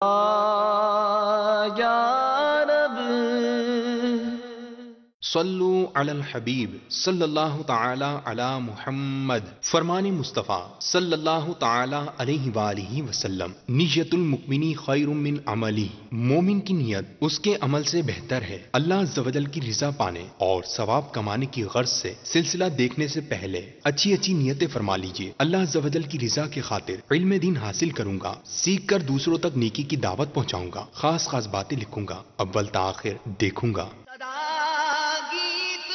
یا رب صلو علی الحبیب صلی اللہ تعالی علی محمد۔ فرمان مصطفیٰ صلی اللہ تعالی علیہ وآلہ وسلم، نیت المؤمنی خیر من عملی، مومن کی نیت اس کے عمل سے بہتر ہے۔ اللہ عز و جل کی رضا پانے اور ثواب کمانے کی غرض سے سلسلہ دیکھنے سے پہلے اچھی اچھی نیتیں فرما لیجئے۔ اللہ عز و جل کی رضا کی خاطر علم دین حاصل کروں گا، سیکھ کر دوسروں تک نیکی کی دعوت پہنچاؤں گا، خاص خاص باتیں لکھوں گا، اول تاخر دیکھوں گا۔ گیت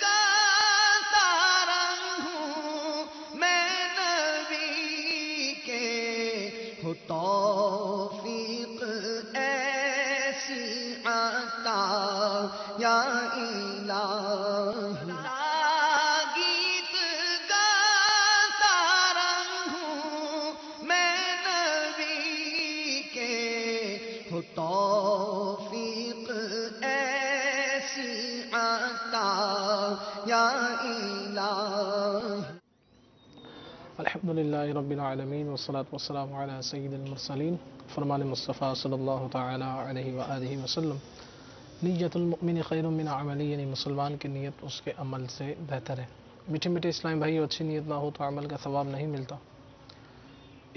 گاتا رہوں میں نبی کے، ہو توفیق ایسی عطا یا الہی۔ گیت گاتا رہوں میں نبی کے، ہو توفیق ایسی عطا یا الہی۔ الحمدللہ رب العالمین والصلاة والسلام علی سید المرسلین۔ فرمان مصطفیٰ صلی اللہ تعالی علیہ وآلہ وسلم، نیت المؤمن خیر من عملی، یعنی مسلمان کی نیت اس کے عمل سے بہتر ہے۔ میٹھے میٹھے اسلام بھائی، اچھی نیت نہ ہو تو عمل کا ثواب نہیں ملتا،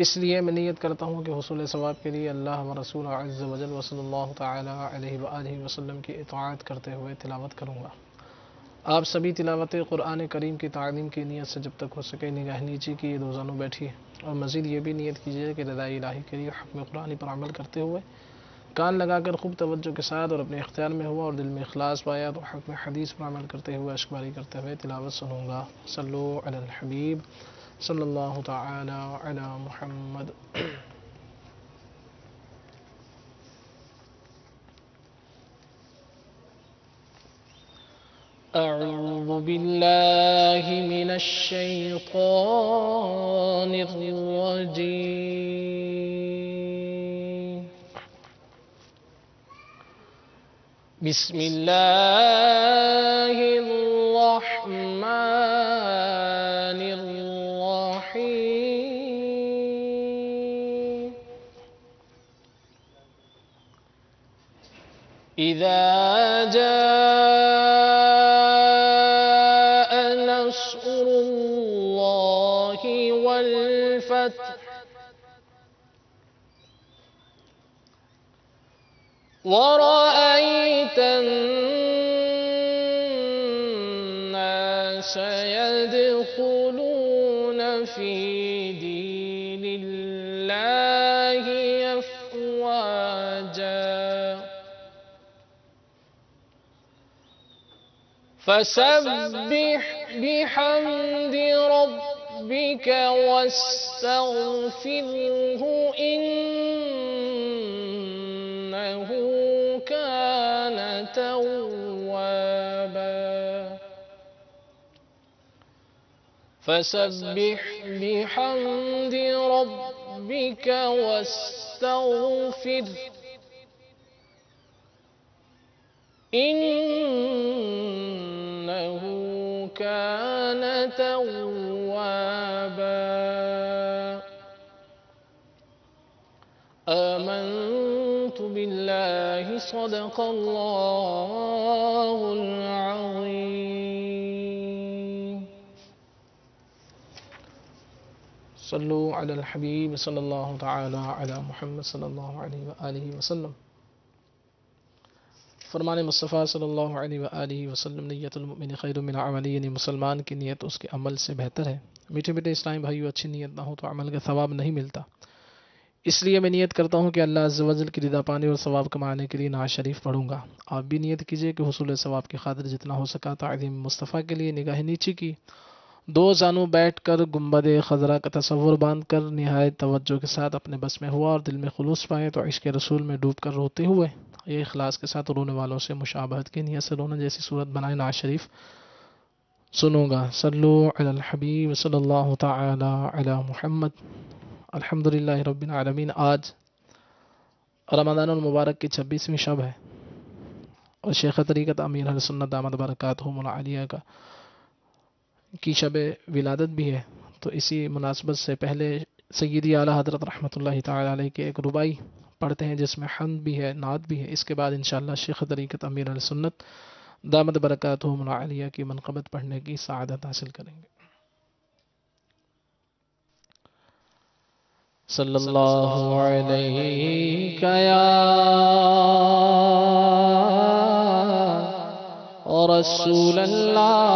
اس لیے میں نیت کرتا ہوں کہ حصول ثواب کے لیے اللہ و رسول عز و جل صلی اللہ تعالی علیہ وآلہ وسلم کی اطاعت کرتے ہوئے تلاوت کروں گا۔ آپ سبھی تلاوت قرآن کریم کی تعلیم کی نیت سے جب تک ہو سکے نگاہ نیچی کی دو زانوں بیٹھیے، اور مزید یہ بھی نیت کیجیے کہ رضا الہی کے لیے حکم قرآنی پر عمل کرتے ہوئے کان لگا کر خوب توجہ کے ساتھ اور اپنے اختیار میں ہوا اور دل میں اخلاص پایا تو حکم حدیث پر عمل کرتے ہوئے اشکباری کرتے ہوئے تلاوت سنوں گا۔ صلو علی الحبیب صلی اللہ تعالی علی محمد۔ اعوذ باللہ من الشیطان الرجیم، بسم اللہ الرحمن الرحیم۔ اذا جاء نصر اللہ والفتح ورأيت الناس يدخلون في دين الله أفواجا فسبح بحمد ربك واستغفره إنه كان توابا۔ فسبح بحمد ربك واستغفره إنه كان توابا۔ آمنت بالله صدق الله العظيم۔ صلو علی الحبیب صلی اللہ تعالی علی محمد صلی اللہ علیہ وآلہ وسلم۔ فرمان مصطفیٰ صلی اللہ علیہ وآلہ وسلم، نیت المؤمن خیر من عملی، یعنی مسلمان کی نیت اس کے عمل سے بہتر ہے۔ میٹھے میٹھے اسلامی بھائیو، اچھی نیت نہ ہو تو عمل کا ثواب نہیں ملتا، اس لیے میں نیت کرتا ہوں کہ اللہ عز و جل کی رضا پانے اور ثواب کمانے کے لیے نعت شریف پڑھوں گا۔ آپ بھی نیت کیجئے کہ حصول ثواب کی خاطر جتنا ہو سکا تعظیم مصطفیٰ کے لیے نگاہ نیچی کی دو زانوں بیٹھ کر گنبد خضرا کا تصور باندھ کر نہایت توجہ کے ساتھ اپنے بس میں ہوا اور دل میں خلوص پائے تو عشق رسول میں ڈوب کر روتے ہوئے یہ اخلاص کے ساتھ رونے والوں سے مشابہت کی نیت سے رونا جیسی صورت بنائے نعت شریف سنوں گا۔ صلو علی الحبیب صلی اللہ تعالی علی محمد۔ الحمدللہ رب العالمین۔ آج رمضان المبارک کی 26ویں شب ہے اور شیخ طریقت امیر اہل سنت دامت برکاتہم العالیہ کی شب ولادت بھی ہے، تو اسی مناسبت سے پہلے سیدی اعلیٰ حضرت رحمۃ اللہ تعالی علیہ کے ایک ربائی پڑھتے ہیں جس میں حمد بھی ہے، نعت بھی ہے. اس کے بعد انشاءاللہ شیخ طریقت امیر علیہ سنت دامت برکاتہم العالیہ کی منقبت پڑھنے کی سعادت حاصل کریں گے. صلی اللہ علیہ یا رسول اللہ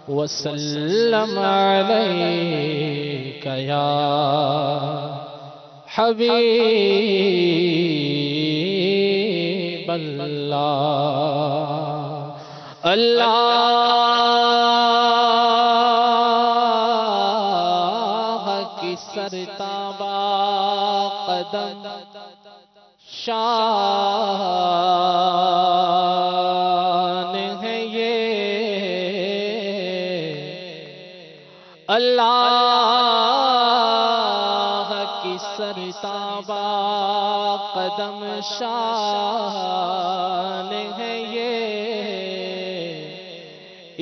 وسلم علیک یا حبیب اللہ. اللہ کی سرتابہ قدم شان ہے یہ، اللہ کی سرتابہ قدم شان ہے یہ.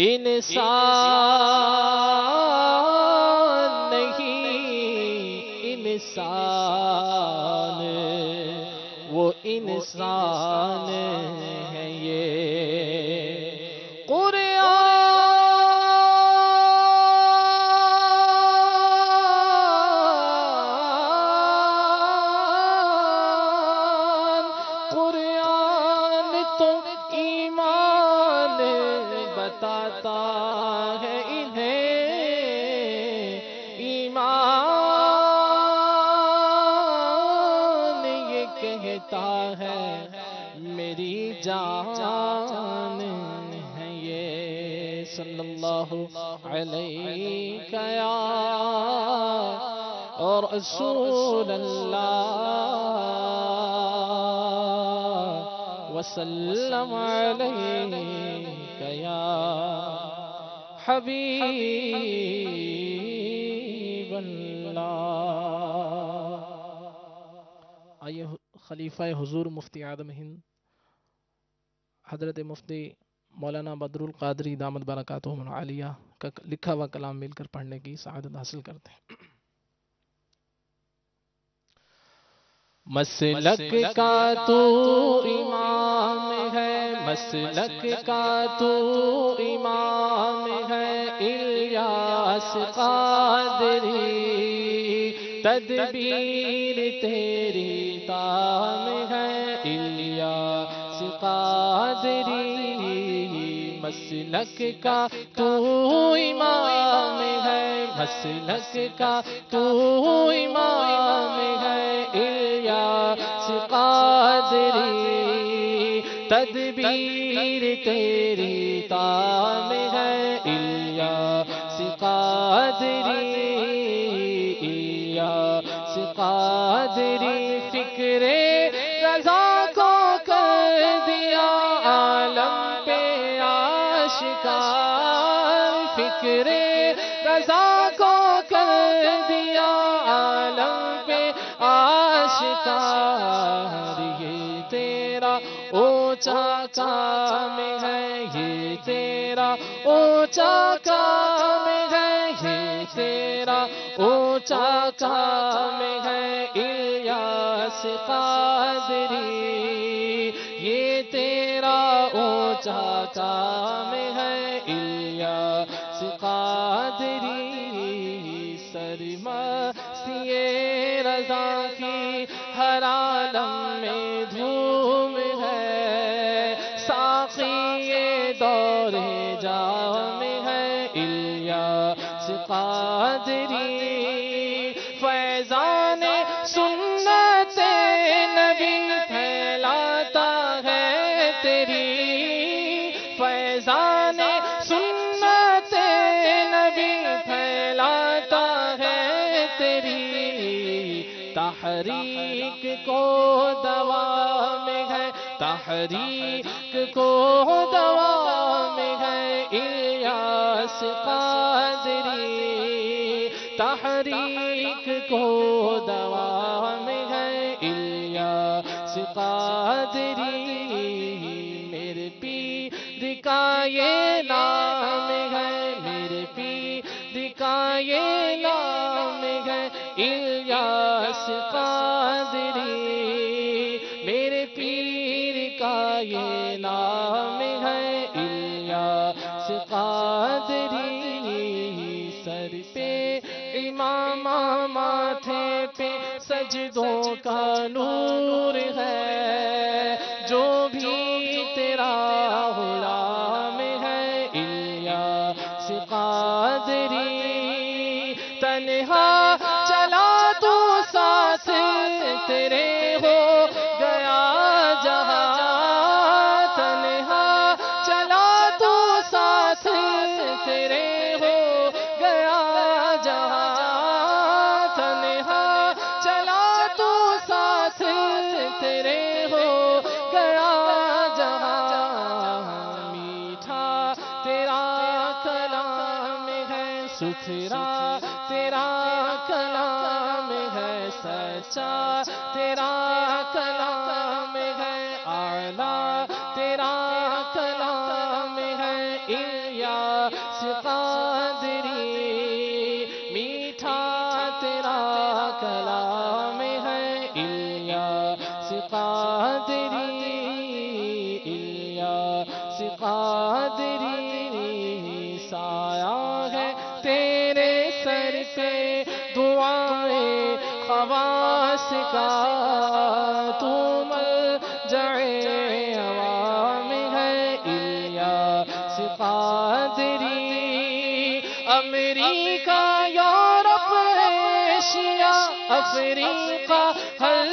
انسان نہیں انسان، وہ انسان ہے یہ. قرآن تو ایمان بتاتا ہے انہیں، ایمان یہ کہتا ہے میری جان ہے یہ. صلی اللہ علیہ یا رسول اللہ وسلم علیک یا حبیب اللہ. آئیے خلیفہ حضور مفتی اعظم ہند حضرت مفتی مولانا بدر القادری دامت برکاتہم العالیہ کا لکھا ہوا کلام مل کر پڑھنے کی سعادت حاصل کرتے ہیں. مسلک کا تو امام ہے، مسلک کا تو امام ہے، الیاس قادری تدبیر تیری تام ہے، الیاس قادری. مسلک کا تو امام ہے، مسلک کا تو امام ہے، الیاس قادری تدبیر تیری تام ہے، الیاس قادری الیاس قادری. فکر رضا کو کر دیا عالم پہ آشکار، فکر رضا کو کر دیا عالم پہ آشکار. یہ تیرا اونچا کام ہے، یہ تیرا اونچا کام ہے، یہ تیرا اونچا کام ہے، الیاس قادری. یہ تیرا اونچا کام ہے، الیاس قادری. سرمستی رضا کی ہر عالم میں دھوم ہے، ساقی دور جام ہے، الیاس قادری. فیضان سنت نبی پھیلاتا ہے تیری، فیضان سنت نبی پھیلاتا ہے تیری. تحریک کو دوا میں ہے، تحریک کو دوا میں ہے، الیاس قادری. تحریک کو دوا میں ہے، الیاس قادری. میرے پیر کا یہ نام ہے، میرے پیر کا یہ نام ہے الیاس قادری، میرے پیر کا یہ نام ہے الیاس قادری، سر پہ امامہ ماتھے پہ سجدوں کا نور ہے، جو بھی تیرا غلام ہے الیاس قادری، تنہا چلا تو ساتھ تیرے ہو گیا جہاں، تنہا چلا تو ساتھ تیرے ہو گیا جہاں، تنہا چلا تو ساتھ تیرے ہو گیا جہاں، میٹھا تیرا کلام ہے، ستھرا تیرا کلام ہے، سچا تیرا کلام ہے، اعلیٰ تیرا کلام ہے الیاس قادری، میٹھا تیرا کلام ہے الیاس قادری، الیاس قادری، سایہ ہے تیرے سر پہ دعائیں خواص کا، تو ملجأ عوام ہے الیاس قادری، امریکہ یورپ ایشیا افریقہ ہر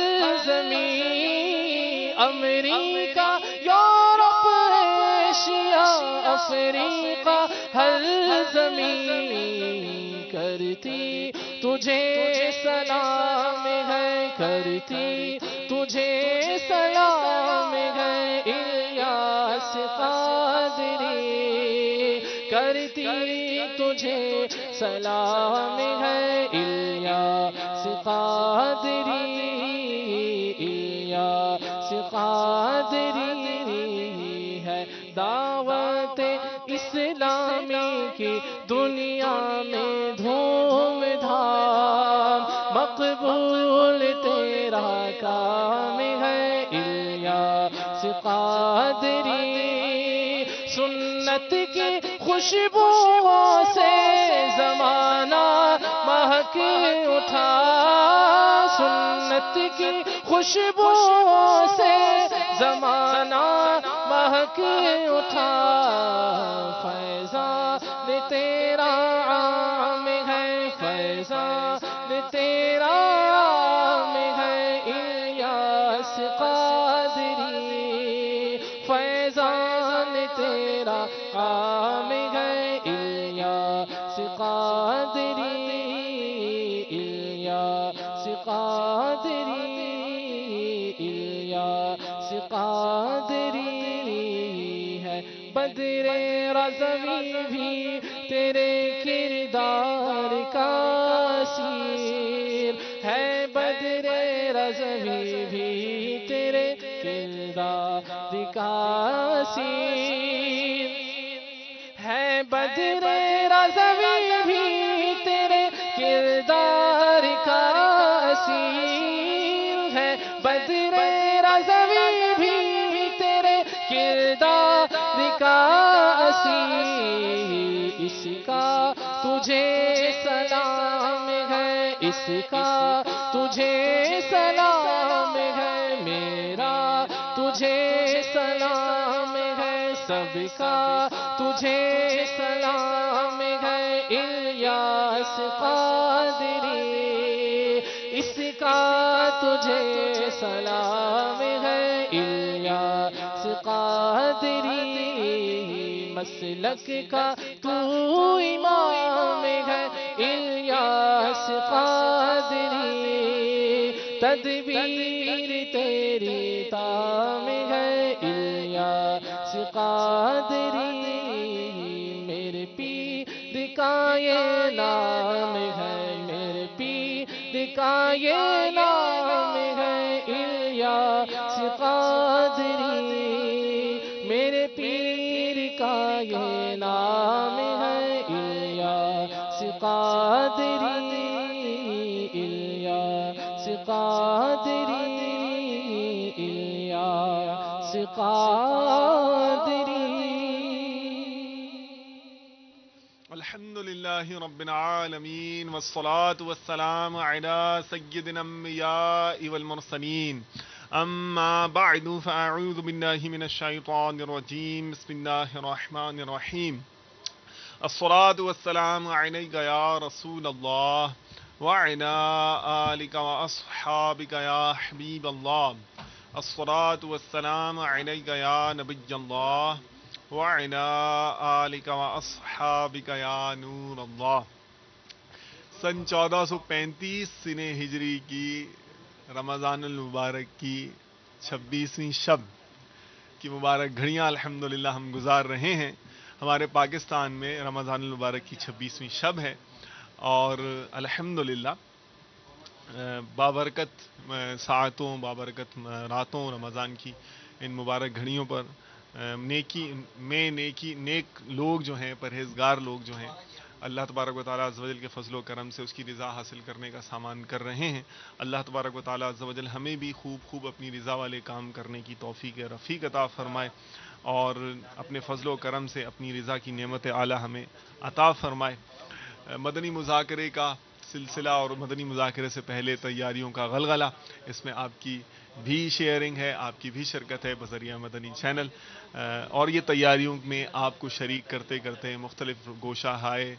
زمین، امریکہ یورپ ایشیا افریقہ ہر زمین، کرتی تجھے سلام ہے، کرتی تجھے سلام ہے الیاس قادری، کرتی تجھے سلام ہے الیاس قادری، الیاس قادری، ہے دعوت اسلامی کی دنیا میں دھوم دھام، مقبول تیرا کام ہے الیاس قادری، سنت کی خوشبو سے زمانہ مہک اٹھا، سنت کی خوشبو سے زمانہ مہک اٹھا، فیضان تیرا عام ہے، فیضان تیرا عام ہے الیاس قادری، فیضان تیرا عام ہے الیاس قادری، الیاس قادری، الیاس قادری، ہے بدر رضوی بھی تیرے کردار کا اسیر، ہے بدر رضوی بھی تیرے کردار کا اسیر، ہے بدر رضوی بھی تیرے کردار کا اسیر، ہے بدر رضوی بھی تیرے کردار کا اسیر، اس کا تجھے سلام ہے، اس کا تجھے سلام ہے، میرا تجھے سلام ہے، سب کا تجھے سلام ہے الیاس قادری، اس کا تجھے سلام ہے الیاس قادری، مسلک کا تو امام ہے الیاس قادری، تدبیر تیری تام ہے الیاس قادری، میرے پیر کا یہ نام ہے، میرے پیر کا یہ نام ہے الیاس قادری، میرے پیر کا یہ نام ہے الیاس قادری الیاس قادری الیاس قادری. الحمد للہ رب العالمین والصلاة والسلام علی سید الانبیاء والمرسلین. اما بعد فاعوذ باللہ من الشیطان الرجیم. بسم اللہ الرحمن الرحیم. الصلاة والسلام علیک یا رسول اللہ وعلی آلک واصحابک یا حبیب اللہ. الصلاة والسلام علیک یا نبی اللہ وعلی آلک واصحابک یا نور اللہ. سن 1435 سن ہجری کی رمضان المبارک کی 26ویں شب کی مبارک گھڑیاں الحمدللہ ہم گزار رہے ہیں. ہمارے پاکستان میں رمضان المبارک کی 26ویں شب ہے اور الحمدللہ بابرکت ساعتوں، بابرکت راتوں رمضان کی ان مبارک گھڑیوں پر نیک لوگ جو ہیں، پرہیزگار لوگ جو ہیں، اللہ تبارک و تعالیٰ عز و جل کے فضل و کرم سے اس کی رضا حاصل کرنے کا سامان کر رہے ہیں. اللہ تبارک و تعالیٰ عز و جل ہمیں بھی خوب اپنی رضا والے کام کرنے کی توفیق رفیق عطا فرمائے اور اپنے فضل و کرم سے اپنی رضا کی نعمت اعلیٰ ہمیں عطا فرمائے. مدنی مذاکرے کا سلسلہ اور مدنی مذاکرے سے پہلے تیاریوں کا غلغلہ، اس میں آپ کی بھی شیئرنگ ہے، آپ کی بھی شرکت ہے بذریعہ مدنی چینل. اور یہ تیاریوں میں آپ کو شریک کرتے کرتے مختلف گوشہ ہائے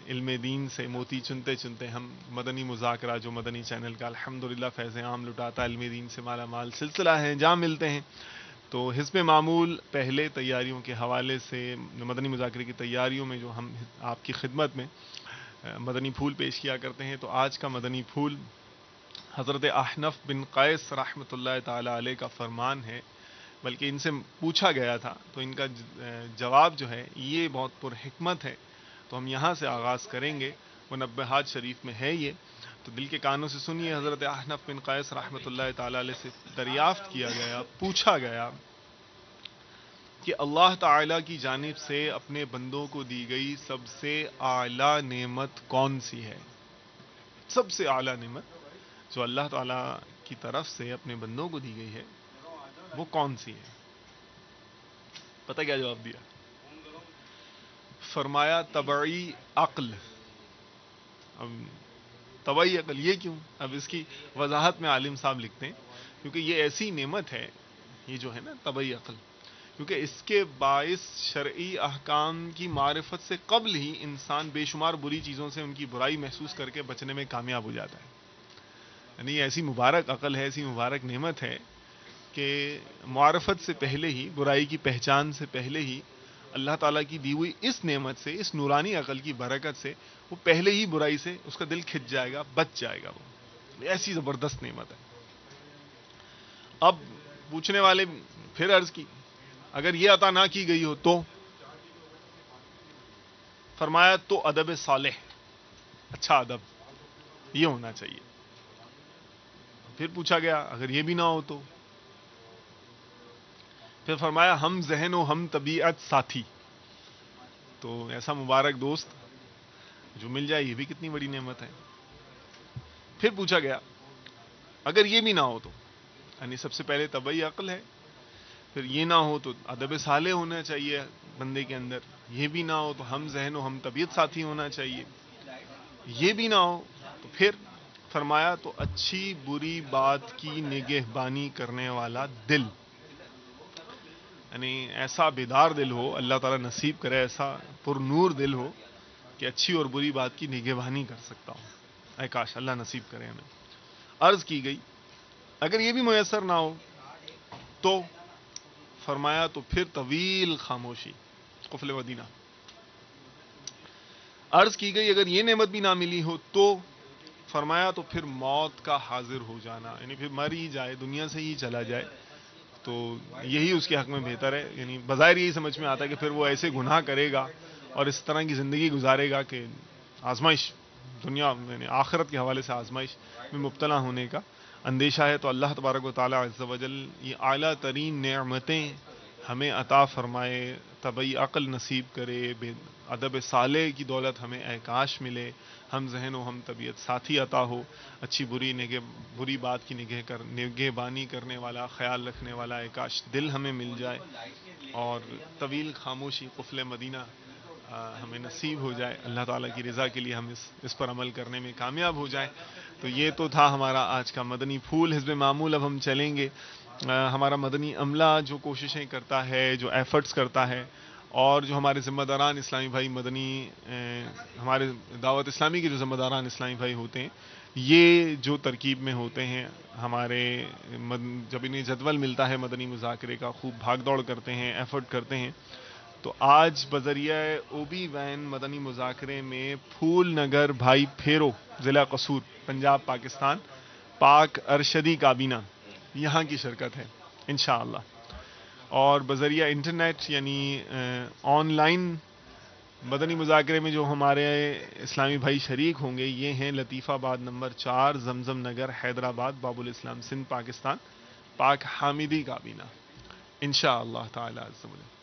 علم دین سے موتی چنتے چنتے ہم مدنی مذاکرہ جو مدنی چینل کا الحمدللہ فیض عام لٹاتا علم دین سے مالا مال سلسلہ ہے، جہاں ملتے ہیں. تو حزب معمول پہلے تیاریوں کے حوالے سے مدنی مذاکرے کی تیاریوں میں جو ہم آپ کی خدمت میں مدنی پھول پیش کیا کرتے ہیں، تو آج کا مدنی پھول حضرت احنف بن قیس رحمۃ اللہ تعالی علیہ کا فرمان ہے. بلکہ ان سے پوچھا گیا تھا تو ان کا جواب جو ہے یہ بہت پرحکمت ہے. تو ہم یہاں سے آغاز کریں گے. منبہات شریف میں ہے یہ، تو دل کے کانوں سے سنیے. حضرت احنف بن قیس رحمۃ اللہ تعالی علیہ سے دریافت کیا گیا، پوچھا گیا کہ اللہ تعالیٰ کی جانب سے اپنے بندوں کو دی گئی سب سے اعلیٰ نعمت کون سی ہے؟ سب سے اعلیٰ نعمت جو اللہ تعالیٰ کی طرف سے اپنے بندوں کو دی گئی ہے وہ کون سی ہے؟ پتہ کیا جواب دیا؟ فرمایا طبعی عقل. اب طبعی عقل یہ کیوں؟ اب اس کی وضاحت میں عالم صاحب لکھتے ہیں کیونکہ یہ ایسی نعمت ہے، یہ جو ہے نا طبعی عقل، کیونکہ اس کے باعث شرعی احکام کی معرفت سے قبل ہی انسان بے شمار بری چیزوں سے ان کی برائی محسوس کر کے بچنے میں کامیاب ہو جاتا ہے. یعنی ایسی مبارک عقل ہے، ایسی مبارک نعمت ہے کہ معرفت سے پہلے ہی، برائی کی پہچان سے پہلے ہی اللہ تعالیٰ کی دی ہوئی اس نعمت سے، اس نورانی عقل کی برکت سے وہ پہلے ہی برائی سے اس کا دل کھچ جائے گا، بچ جائے گا. وہ ایسی زبردست نعمت ہے. اب پوچھنے والے پھر عرض کی اگر یہ عطا نہ کی گئی ہو تو؟ فرمایا تو ادب صالح، اچھا ادب یہ ہونا چاہیے. پھر پوچھا گیا اگر یہ بھی نہ ہو تو؟ پھر فرمایا ہم ذہن و ہم طبیعت ساتھی. تو ایسا مبارک دوست جو مل جائے یہ بھی کتنی بڑی نعمت ہے. پھر پوچھا گیا اگر یہ بھی نہ ہو تو؟ یعنی سب سے پہلے طبعی عقل ہے، پھر یہ نہ ہو تو ادب صالح ہونا چاہیے بندے کے اندر، یہ بھی نہ ہو تو ہم ذہن و ہم طبیعت ساتھی ہونا چاہیے، یہ بھی نہ ہو تو پھر فرمایا تو اچھی بری بات کی نگہبانی کرنے والا دل. یعنی ایسا بیدار دل ہو، اللہ تعالیٰ نصیب کرے ایسا پر نور دل ہو کہ اچھی اور بری بات کی نگہبانی کر سکتا ہوں. اے کاش اللہ نصیب کرے ہمیں. عرض کی گئی اگر یہ بھی میسر نہ ہو تو؟ فرمایا تو پھر طویل خاموشی، قفل ودینہ. عرض کی گئی اگر یہ نعمت بھی نہ ملی ہو تو؟ فرمایا تو پھر موت کا حاضر ہو جانا، یعنی پھر مر ہی جائے، دنیا سے ہی چلا جائے تو یہی اس کے حق میں بہتر ہے. یعنی بظاہر یہی سمجھ میں آتا ہے کہ پھر وہ ایسے گناہ کرے گا اور اس طرح کی زندگی گزارے گا کہ آزمائش، دنیا یعنی آخرت کے حوالے سے آزمائش میں مبتلا ہونے کا اندیشہ ہے. تو اللہ تبارک و تعالیٰ عز و جل یہ اعلیٰ ترین نعمتیں ہمیں عطا فرمائے، طبعی عقل نصیب کرے، ادب صالح کی دولت ہمیں اے کاش ملے، ہم ذہن و ہم طبیعت ساتھی عطا ہو، اچھی بری بات کی نگہبانی کرنے والا، خیال رکھنے والا اے کاش دل ہمیں مل جائے، اور طویل خاموشی قفل مدینہ ہمیں نصیب ہو جائے، اللہ تعالیٰ کی رضا کے لیے ہم اس پر عمل کرنے میں کامیاب ہو جائیں۔ تو یہ تو تھا ہمارا آج کا مدنی پھول حزب معمول۔ اب ہم چلیں گے ہمارا مدنی عملہ جو کوششیں کرتا ہے، جو ایفرٹس کرتا ہے، اور جو ہمارے ذمہ داران اسلامی بھائی ہمارے دعوت اسلامی کے جو ذمہ داران اسلامی بھائی ہوتے ہیں، یہ جو ترکیب میں ہوتے ہیں، ہمارے جب انہیں جدول ملتا ہے مدنی مذاکرے کا، خوب بھاگ دوڑ کرتے ہیں، ایفرٹ کرتے ہیں۔ تو آج بذریعہ اوبی وین مدنی مذاکرے میں پھول نگر بھائی پھیرو، ضلع قصور، پنجاب، پاکستان، پاک ارشدی کابینہ، یہاں کی شرکت ہے انشاءاللہ۔ اور بذریعہ انٹرنیٹ یعنی آن لائن مدنی مذاکرے میں جو ہمارے اسلامی بھائی شریک ہوں گے، یہ ہیں لطیف آباد نمبر 4، زمزم نگر، حیدرآباد، باب الاسلام، سندھ، پاکستان، پاک حامدی کابینہ انشاءاللہ تعالی عز و جل۔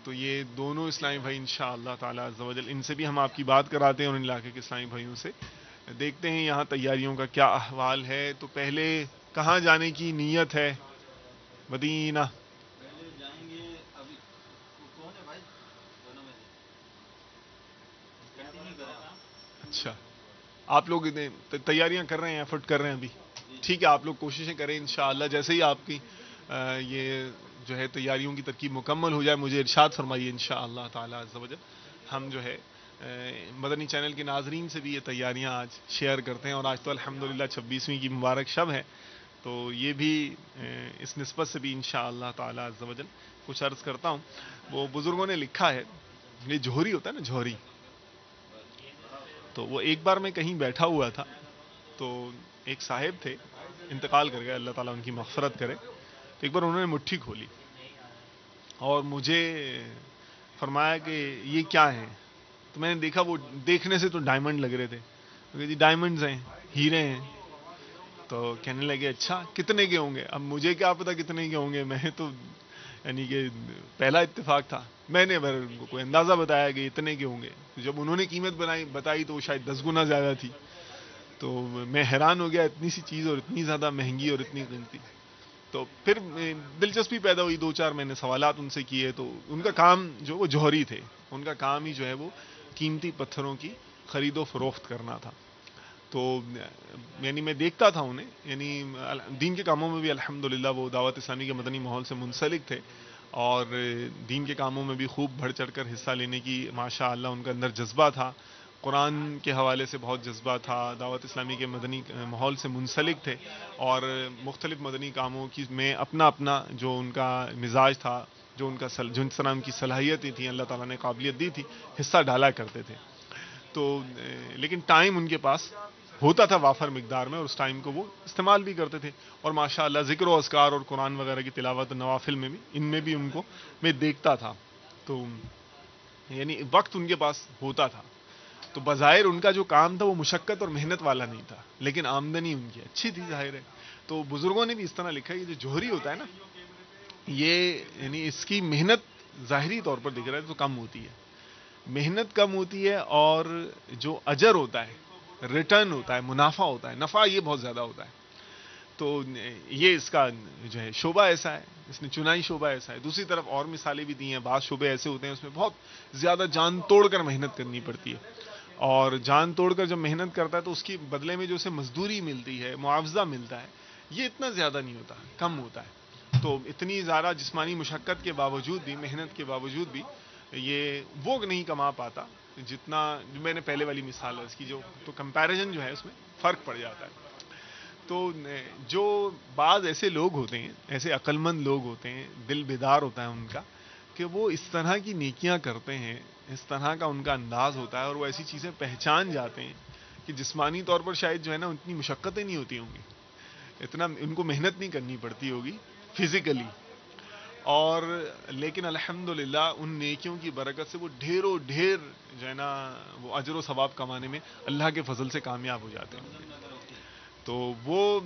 تو یہ دونوں اسلامی بھائی انشاءاللہ تعالی عز و جل، ان سے بھی ہم آپ کی بات کراتے ہیں، اور ان علاقے کے اسلامی بھائیوں سے دیکھتے ہیں یہاں تیاریوں کا کیا احوال ہے۔ تو پہلے کہاں جانے کی نیت ہے؟ مدینہ۔ اچھا، آپ لوگ تیاریاں کر رہے ہیں، ایفرٹ کر رہے ہیں ابھی؟ ٹھیک ہے، آپ لوگ کوششیں کریں انشاءاللہ، جیسے ہی آپ کی یہ جو ہے تیاریوں کی ترکیب مکمل ہو جائے مجھے ارشاد فرمائیے انشاءاللہ تعالی عز و جل۔ ہم جو ہے مدنی چینل کے ناظرین سے بھی یہ تیاریاں آج شیئر کرتے ہیں، اور آج تو الحمدللہ 26ویں کی مبارک شب ہے، تو یہ بھی اس نسبت سے بھی انشاءاللہ تعالی عز و جل کچھ عرض کرتا ہوں۔ وہ بزرگوں نے لکھا ہے، یہ جوہری ہوتا ہے نا، جوہری، تو وہ ایک بار میں کہیں بیٹھا ہوا تھا، تو ایک صاحب تھے، انتقال کر گئے، اللہ تعالیٰ ان کی مغفرت کرے۔ تو ایک بار انہوں نے مٹھی کھولی اور مجھے فرمایا کہ یہ کیا ہے؟ تو میں نے دیکھا وہ دیکھنے سے تو ڈائمنڈ لگ رہے تھے، کہ جی ڈائمنڈز ہیں، ہیرے ہیں۔ تو کہنے لگے اچھا کتنے کے ہوں گے؟ اب مجھے کیا پتا کتنے کے ہوں گے، میں تو یعنی کہ پہلا اتفاق تھا، میں نے ان کو کوئی اندازہ بتایا کہ اتنے کے ہوں گے۔ جب انہوں نے قیمت بتائی تو وہ شاید 10 گنا زیادہ تھی، تو میں حیران ہو گیا، اتنی سی چیز اور اتنی زیادہ مہنگی اور اتنی قیمتی۔ تو پھر دلچسپی پیدا ہوئی، 2-4 میں نے سوالات ان سے کیے، تو ان کا کام جو وہ جوہری تھے، ان کا کام ہی جو ہے وہ قیمتی پتھروں کی خرید و فروخت کرنا تھا۔ تو یعنی میں دیکھتا تھا انہیں، یعنی دین کے کاموں میں بھی الحمدللہ وہ دعوت اسلامی کے مدنی ماحول سے منسلک تھے، اور دین کے کاموں میں بھی خوب بڑھ چڑھ کر حصہ لینے کی ماشاءاللہ ان کا اندر جذبہ تھا، قرآن کے حوالے سے بہت جذبہ تھا، دعوت اسلامی کے مدنی ماحول سے منسلک تھے، اور مختلف مدنی کاموں کی میں اپنا جو ان کا مزاج تھا، جو ان کا جن طرح ان کی صلاحیتیں تھیں، اللہ تعالیٰ نے قابلیت دی تھی، حصہ ڈالا کرتے تھے۔ تو لیکن ٹائم ان کے پاس ہوتا تھا وافر مقدار میں، اور اس ٹائم کو وہ استعمال بھی کرتے تھے، اور ماشاءاللہ ذکر و اذکار اور قرآن وغیرہ کی تلاوت نوافل میں بھی ان میں بھی ان کو میں دیکھتا تھا، تو یعنی وقت ان کے پاس ہوتا تھا۔ تو بظاہر ان کا جو کام تھا وہ مشقت اور محنت والا نہیں تھا، لیکن آمدنی ان کی اچھی تھی ظاہر ہے۔ تو بزرگوں نے بھی اس طرح لکھا ہے، یہ جو جوہری ہوتا ہے نا، یہ یعنی اس کی محنت ظاہری طور پر دکھ رہا ہے تو کم ہوتی ہے، محنت کم ہوتی ہے، اور جو اجر ہوتا ہے، ریٹرن ہوتا ہے، منافع ہوتا ہے، نفع یہ بہت زیادہ ہوتا ہے۔ تو یہ اس کا جو ہے شعبہ ایسا ہے، اس نے چنائی شعبہ ایسا ہے۔ دوسری طرف اور مثالیں بھی دی ہیں، بعض شعبے ایسے ہوتے ہیں اس میں بہت زیادہ جان توڑ کر محنت کرنی پڑتی ہے، اور جان توڑ کر جب محنت کرتا ہے تو اس کی بدلے میں جو اسے مزدوری ملتی ہے، معاوضہ ملتا ہے، یہ اتنا زیادہ نہیں ہوتا، کم ہوتا ہے۔ تو اتنی زیادہ جسمانی مشقت کے باوجود بھی، محنت کے باوجود بھی یہ وہ نہیں کما پاتا جتنا میں نے پہلے والی مثال عرض کی، جو تو کمپیریزن جو ہے اس میں فرق پڑ جاتا ہے۔ تو جو بعض ایسے لوگ ہوتے ہیں، ایسے عقل مند لوگ ہوتے ہیں، دل بیدار ہوتا ہے ان کا، کہ وہ اس طرح کی نیکیاں کرتے ہیں، اس طرح کا ان کا انداز ہوتا ہے، اور وہ ایسی چیزیں پہچان جاتے ہیں کہ جسمانی طور پر شاید جو ہے نا اتنی مشقتیں نہیں ہوتی ہوں گی، اتنا ان کو محنت نہیں کرنی پڑتی ہوگی فزیکلی، اور لیکن الحمدللہ ان نیکیوں کی برکت سے وہ ڈھیروں ڈھیر جو ہے نا وہ اجر و ثواب کمانے میں اللہ کے فضل سے کامیاب ہو جاتے ہیں۔ تو وہ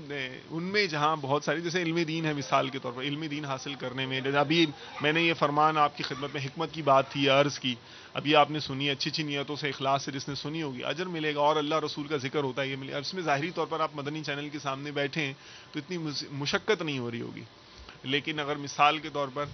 ان میں جہاں بہت ساری جیسے علم دین ہے، مثال کے طور پر علم دین حاصل کرنے میں، جیسے ابھی میں نے یہ فرمان آپ کی خدمت میں حکمت کی بات تھی، عرض کی، ابھی آپ نے سنی، اچھی اچھی نیتوں سے اخلاص سے جس نے سنی ہوگی اجر ملے گا، اور اللہ رسول کا ذکر ہوتا ہے یہ ملے گا. اس میں ظاہری طور پر آپ مدنی چینل کے سامنے بیٹھے ہیں تو اتنی مشقت نہیں ہو رہی ہوگی، لیکن اگر مثال کے طور پر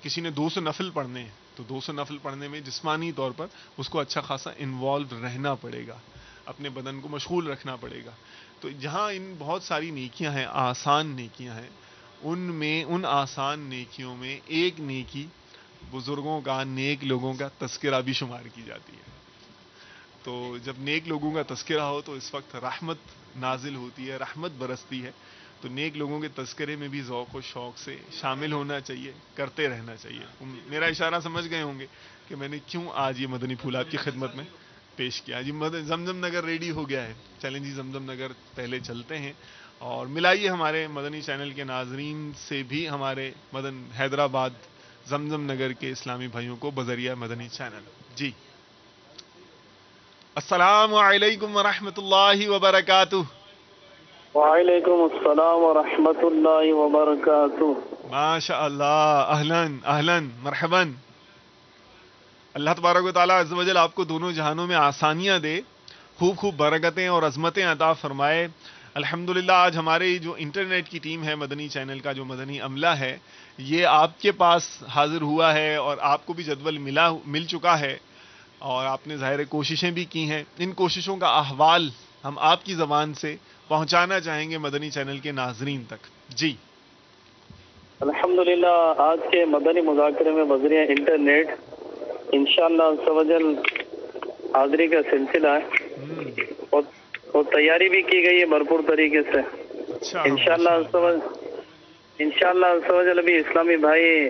کسی نے 200 نفل پڑھنے ہیں تو 200 نفل پڑھنے میں جسمانی طور پر اس کو اچھا خاصا انوالو رہنا پڑے گا، اپنے بدن کو مشغول رکھنا پڑے گا. تو جہاں ان بہت ساری نیکیاں ہیں، آسان نیکیاں ہیں، ان آسان نیکیوں میں ایک نیکی بزرگوں کا، نیک لوگوں کا تذکرہ بھی شمار کی جاتی ہے. تو جب نیک لوگوں کا تذکرہ ہو تو اس وقت رحمت نازل ہوتی ہے، رحمت برستی ہے. تو نیک لوگوں کے تذکرے میں بھی ذوق و شوق سے شامل ہونا چاہیے، کرتے رہنا چاہیے. میرا اشارہ سمجھ گئے ہوں گے کہ میں نے کیوں آج یہ مدنی پھول آپ کی خدمت میں پیش کیا. جی زمزم نگر ریڈی ہو گیا ہے، چلیں جی زمزم نگر پہلے چلتے ہیں اور ملائیے ہمارے مدنی چینل کے ناظرین سے بھی ہمارے حیدرآباد زمزم نگر کے اسلامی بھائیوں کو بذریعہ مدنی چینل. جی السلام علیکم ورحمۃ اللہ وبرکاتہ. وعلیکم السلام ورحمۃ اللہ وبرکاتہ. ماشاء اللہ، اہلاً اہلاً مرحباً. اللہ تبارک و تعالیٰ عز و جل آپ کو دونوں جہانوں میں آسانیاں دے، خوب خوب برکتیں اور عظمتیں عطا فرمائے. الحمدللہ آج ہمارے جو انٹرنیٹ کی ٹیم ہے، مدنی چینل کا جو مدنی عملہ ہے، یہ آپ کے پاس حاضر ہوا ہے اور آپ کو بھی جدول مل چکا ہے، اور آپ نے ظاہر کوششیں بھی کی ہیں. ان کوششوں کا احوال ہم آپ کی زبان سے پہنچانا چاہیں گے مدنی چینل کے ناظرین تک. جی الحمدللہ آج کے مدنی مذاکرے میں بذریعہ انٹرنیٹ انشاءاللہ عز و جل حاضری کا سلسلہ ہے اور تیاری بھی کی گئی ہے بھرپور طریقے سے. اچھا، انشاءاللہ عز و جل ابھی اسلامی بھائی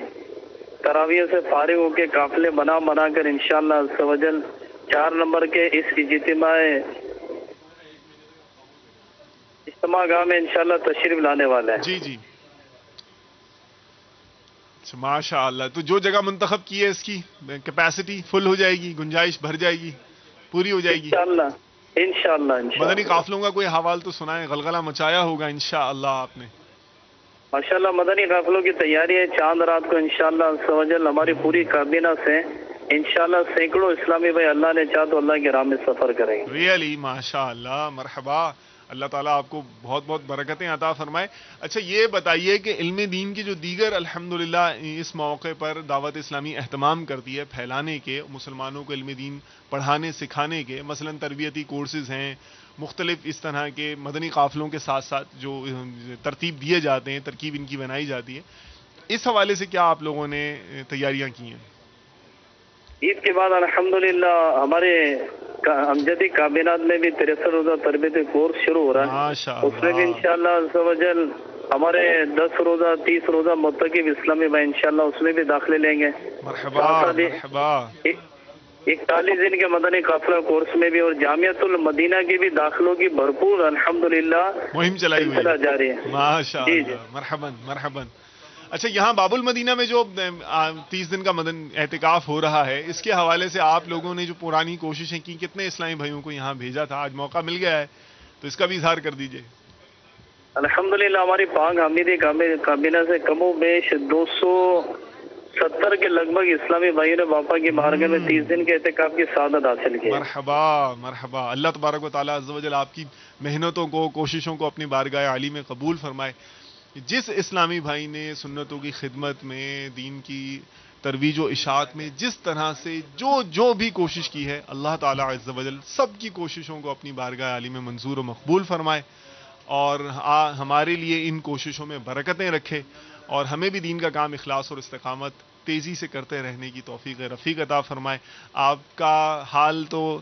تراویح سے فارغ ہو کے قافلے بنا کر انشاءاللہ عز و جل 4 نمبر کے اس اجتماع گاہ میں انشاءاللہ تشریف لانے والے ہیں. جی جی ماشاء اللہ. تو جو جگہ منتخب کی ہے اس کی کیپیسٹی فل ہو جائے گی، گنجائش بھر جائے گی، پوری ہو جائے گی انشاءاللہ. مدنی قافلوں کا کوئی حوال تو سنائیں، غلغلہ مچایا ہوگا انشاءاللہ آپ نے. ماشاءاللہ مدنی قافلوں کی تیاری ہے. چاند رات کو انشاءاللہ عز و جل ہماری پوری کابینہ سے انشاءاللہ سینکڑوں اسلامی بھائی اللہ نے چاہ تو اللہ کی راہ میں سفر کریں گے. ریئلی ماشاء اللہ، مرحبا. اللہ تعالیٰ آپ کو بہت بہت برکتیں عطا فرمائے. اچھا یہ بتائیے کہ علم دین کی جو دیگر الحمدللہ اس موقع پر دعوت اسلامی اہتمام کرتی ہے پھیلانے کے، مسلمانوں کو علم دین پڑھانے سکھانے کے، مثلا تربیتی کورسز ہیں، مختلف اس طرح کے مدنی قافلوں کے ساتھ ساتھ جو ترتیب دیے جاتے ہیں، ترکیب ان کی بنائی جاتی ہے، اس حوالے سے کیا آپ لوگوں نے تیاریاں کی ہیں؟ عید کے بعد الحمدللہ ہمارے امجدی کابینات میں بھی 63 روزہ تربیتی کورس شروع ہو رہا ہے. ماشاء اس میں بھی اللہ. انشاءاللہ عز و جل ہمارے 10 روزہ 30 روزہ متقب اسلامی بھائی انشاءاللہ اس میں بھی داخلے لیں گے. مرحبا مرحبا. 41 دن کے مدنی قافلہ کورس میں بھی اور جامعۃ المدینہ کی بھی داخلوں کی بھرپور الحمدللہ مہم چلائی ہوئی سلسلہ جاری ہے. ماشاء جی اللہ. مرحباً مرحباً. اچھا یہاں باب المدینہ میں جو 30 دن کا مدن اعتکاف ہو رہا ہے، اس کے حوالے سے آپ لوگوں نے جو پرانی کوششیں کی، کتنے اسلامی بھائیوں کو یہاں بھیجا تھا؟ آج موقع مل گیا ہے تو اس کا بھی اظہار کر دیجئے. الحمدللہ ہماری پاک حمیدی کابینہ سے کم و بیش 270 کے لگ بھگ اسلامی بھائیوں نے باپا کی بارگاہ میں 30 دن کے اعتکاف کی سعادت حاصل کی. مرحبا مرحبا. اللہ تبارک و تعالیٰ عز و جل آپ کی محنتوں کو، کوششوں کو اپنی بارگاہ عالی میں قبول فرمائے. جس اسلامی بھائی نے سنتوں کی خدمت میں، دین کی ترویج و اشاعت میں جس طرح سے جو بھی کوشش کی ہے، اللہ تعالیٰ عز و جل سب کی کوششوں کو اپنی بارگاہ عالی میں منظور و مقبول فرمائے، اور ہمارے لیے ان کوششوں میں برکتیں رکھے، اور ہمیں بھی دین کا کام اخلاص اور استقامت تیزی سے کرتے رہنے کی توفیق رفیق عطا فرمائے. آپ کا حال تو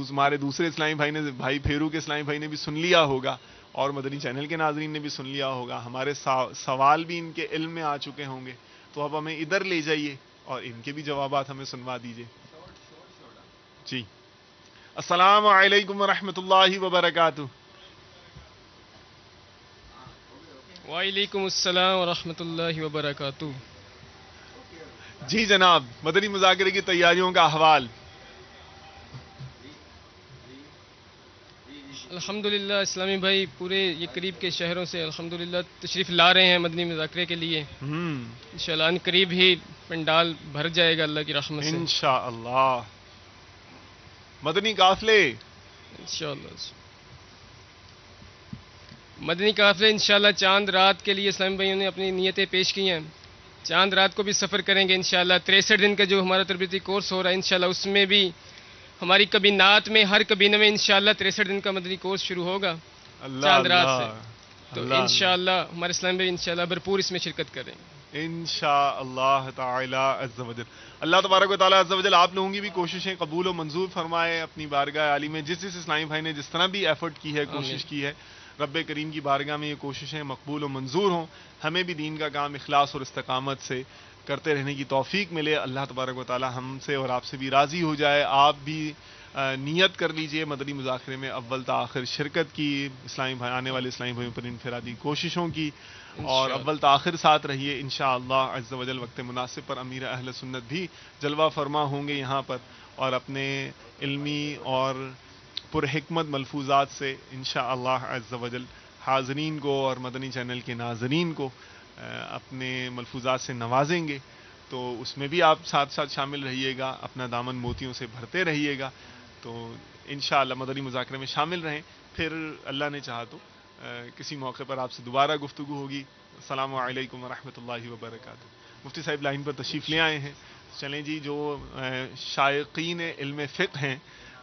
ہمارے دوسرے اسلامی بھائی پھیرو کے اسلامی بھائی نے بھی سن لیا ہوگا، اور مدنی چینل کے ناظرین نے بھی سن لیا ہوگا. ہمارے سوال بھی ان کے علم میں آ چکے ہوں گے، تو اب ہمیں ادھر لے جائیے اور ان کے بھی جوابات ہمیں سنوا دیجیے. جی السلام علیکم ورحمۃ اللہ وبرکاتہ. وعلیکم السلام ورحمۃ اللہ وبرکاتہ. جی جناب، مدنی مذاکرے کی تیاریوں کا احوال. الحمدللہ اسلامی بھائی پورے یہ قریب کے شہروں سے الحمدللہ تشریف لا رہے ہیں مدنی مذاکرے کے لیے. انشاءاللہ ان قریب ہی پنڈال بھر جائے گا اللہ کی رحمت سے انشاءاللہ. مدنی قافلے انشاءاللہ. مدنی قافلے انشاءاللہ چاند رات کے لیے اسلامی بھائیوں نے اپنی نیتیں پیش کی ہیں. چاند رات کو بھی سفر کریں گے انشاءاللہ. 63 دن کا جو ہمارا تربیتی کورس ہو رہا ہے انشاءاللہ اس میں بھی ہماری کبینات میں ہر کبینہ میں انشاءاللہ 63 دن کا مدنی کورس شروع ہوگا چاند رات سے. تو انشاءاللہ ہمارے اسلام بھائی انشاءاللہ بھرپور اس میں شرکت کریں گے انشاءاللہ تعالی عز و جل. اللہ تبارک و تعالی عز و جل آپ لوگوں کی بھی کوششیں قبول و منظور فرمائے اپنی بارگاہ عالی میں. جس اسلامی بھائی نے جس طرح بھی ایفرٹ کی ہے کوشش کی ہے رب کریم کی بارگاہ میں یہ کوششیں مقبول و منظور ہوں. ہمیں بھی دین کا کام اخلاص اور استقامت سے کرتے رہنے کی توفیق ملے. اللہ تبارک و تعالی ہم سے اور آپ سے بھی راضی ہو جائے. آپ بھی نیت کر لیجئے مدنی مذاکرے میں اول تا آخر شرکت کی, اسلامی بھائی آنے والے اسلامی بھائیوں پر انفرادی کوششوں کی, اور اول تا آخر ساتھ رہیے انشاءاللہ عز و جل. وقت مناسب پر امیر اہل سنت بھی جلوہ فرما ہوں گے یہاں پر, اور اپنے علمی اور پر حکمت ملفوظات سے انشاءاللہ عز و جل حاضرین کو اور مدنی چینل کے ناظرین کو اپنے ملفوظات سے نوازیں گے. تو اس میں بھی آپ ساتھ ساتھ شامل رہیے گا, اپنا دامن موتیوں سے بھرتے رہیے گا. تو انشاءاللہ مدنی مذاکرے میں شامل رہیں. پھر اللہ نے چاہا تو کسی موقع پر آپ سے دوبارہ گفتگو ہوگی. السلام علیکم ورحمۃ اللہ وبرکاتہ. مفتی صاحب لائن پر تشریف لے آئے ہیں. چلیں جی, جو شائقین علم فقہ ہیں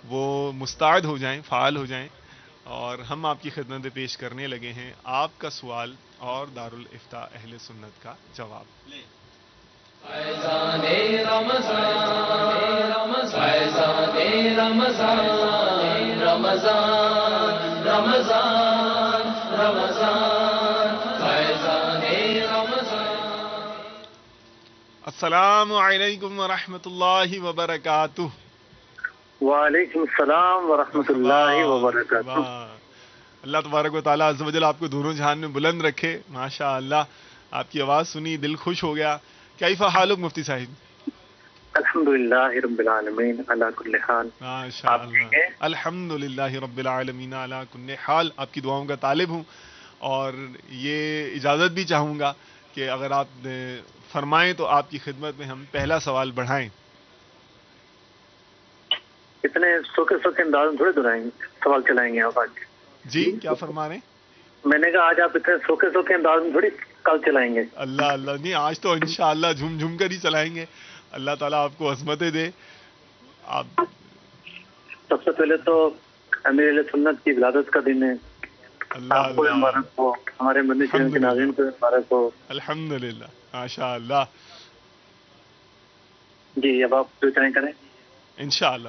وہ مستعد ہو جائیں, فعال ہو جائیں, اور ہم آپ کی خدمت میں پیش کرنے لگے ہیں آپ کا سوال اور دارالافتاء اہل سنت کا جواب. السلام علیکم ورحمۃ اللہ وبرکاتہ. وعلیکم السلام ورحمۃ اللہ وبرکاتہ. اللہ تبارک و تعالیٰ عز و جل آپ کو دونوں جہان میں بلند رکھے. ماشاء اللہ آپ کی آواز سنی دل خوش ہو گیا. کیف حالک مفتی صاحب؟ الحمدللہ رب العالمین علی کل حال. ماشاء اللہ الحمدللہ رب العالمین علی کل حال. آپ کی دعاؤں کا طالب ہوں, اور یہ اجازت بھی چاہوں گا کہ اگر آپ فرمائیں تو آپ کی خدمت میں ہم پہلا سوال بڑھائیں. اتنے سوکھے انداز میں تھوڑے دہرائیں گے, سوال چلائیں گے آپ آج. جی کیا فرما رہے ہیں؟ میں نے کہا آج آپ اتنے سوکھے انداز میں تھوڑی کل چلائیں گے. اللہ اللہ, نہیں آج تو انشاءاللہ جھوم جھوم کر ہی چلائیں گے. اللہ تعالیٰ آپ کو عظمتیں دے. آپ سب سے پہلے تو امیر اہل سنت کی ولادت کا دن ہے. آپ کو مبارک ہو, ہمارے مدنی چینل کے ناظرین کو مبارک ہو. الحمدللہ ماشاء اللہ. جی اب آپ جو چاہیں کریں. انشاءاللہ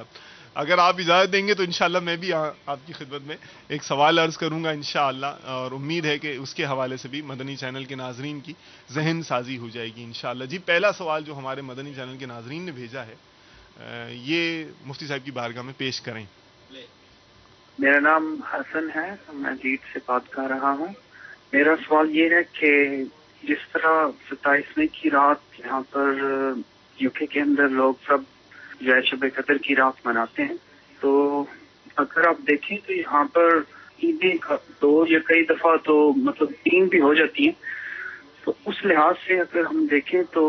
اگر آپ اجازت دیں گے تو انشاءاللہ میں بھی آپ کی خدمت میں ایک سوال عرض کروں گا انشاءاللہ, اور امید ہے کہ اس کے حوالے سے بھی مدنی چینل کے ناظرین کی ذہن سازی ہو جائے گی انشاءاللہ. جی پہلا سوال جو ہمارے مدنی چینل کے ناظرین نے بھیجا ہے یہ مفتی صاحب کی بارگاہ میں پیش کریں. میرا نام حسن ہے, میں لیڈ سے بات کر رہا ہوں. میرا سوال یہ ہے کہ جس طرح 27ویں کی رات یہاں پر یو کے اندر لوگ سب جو ہے شب قدر کی رات مناتے ہیں, تو اگر آپ دیکھیں تو یہاں پر عیدیں دو یا کئی دفعہ تو مطلب 3 بھی ہو جاتی ہیں. تو اس لحاظ سے اگر ہم دیکھیں تو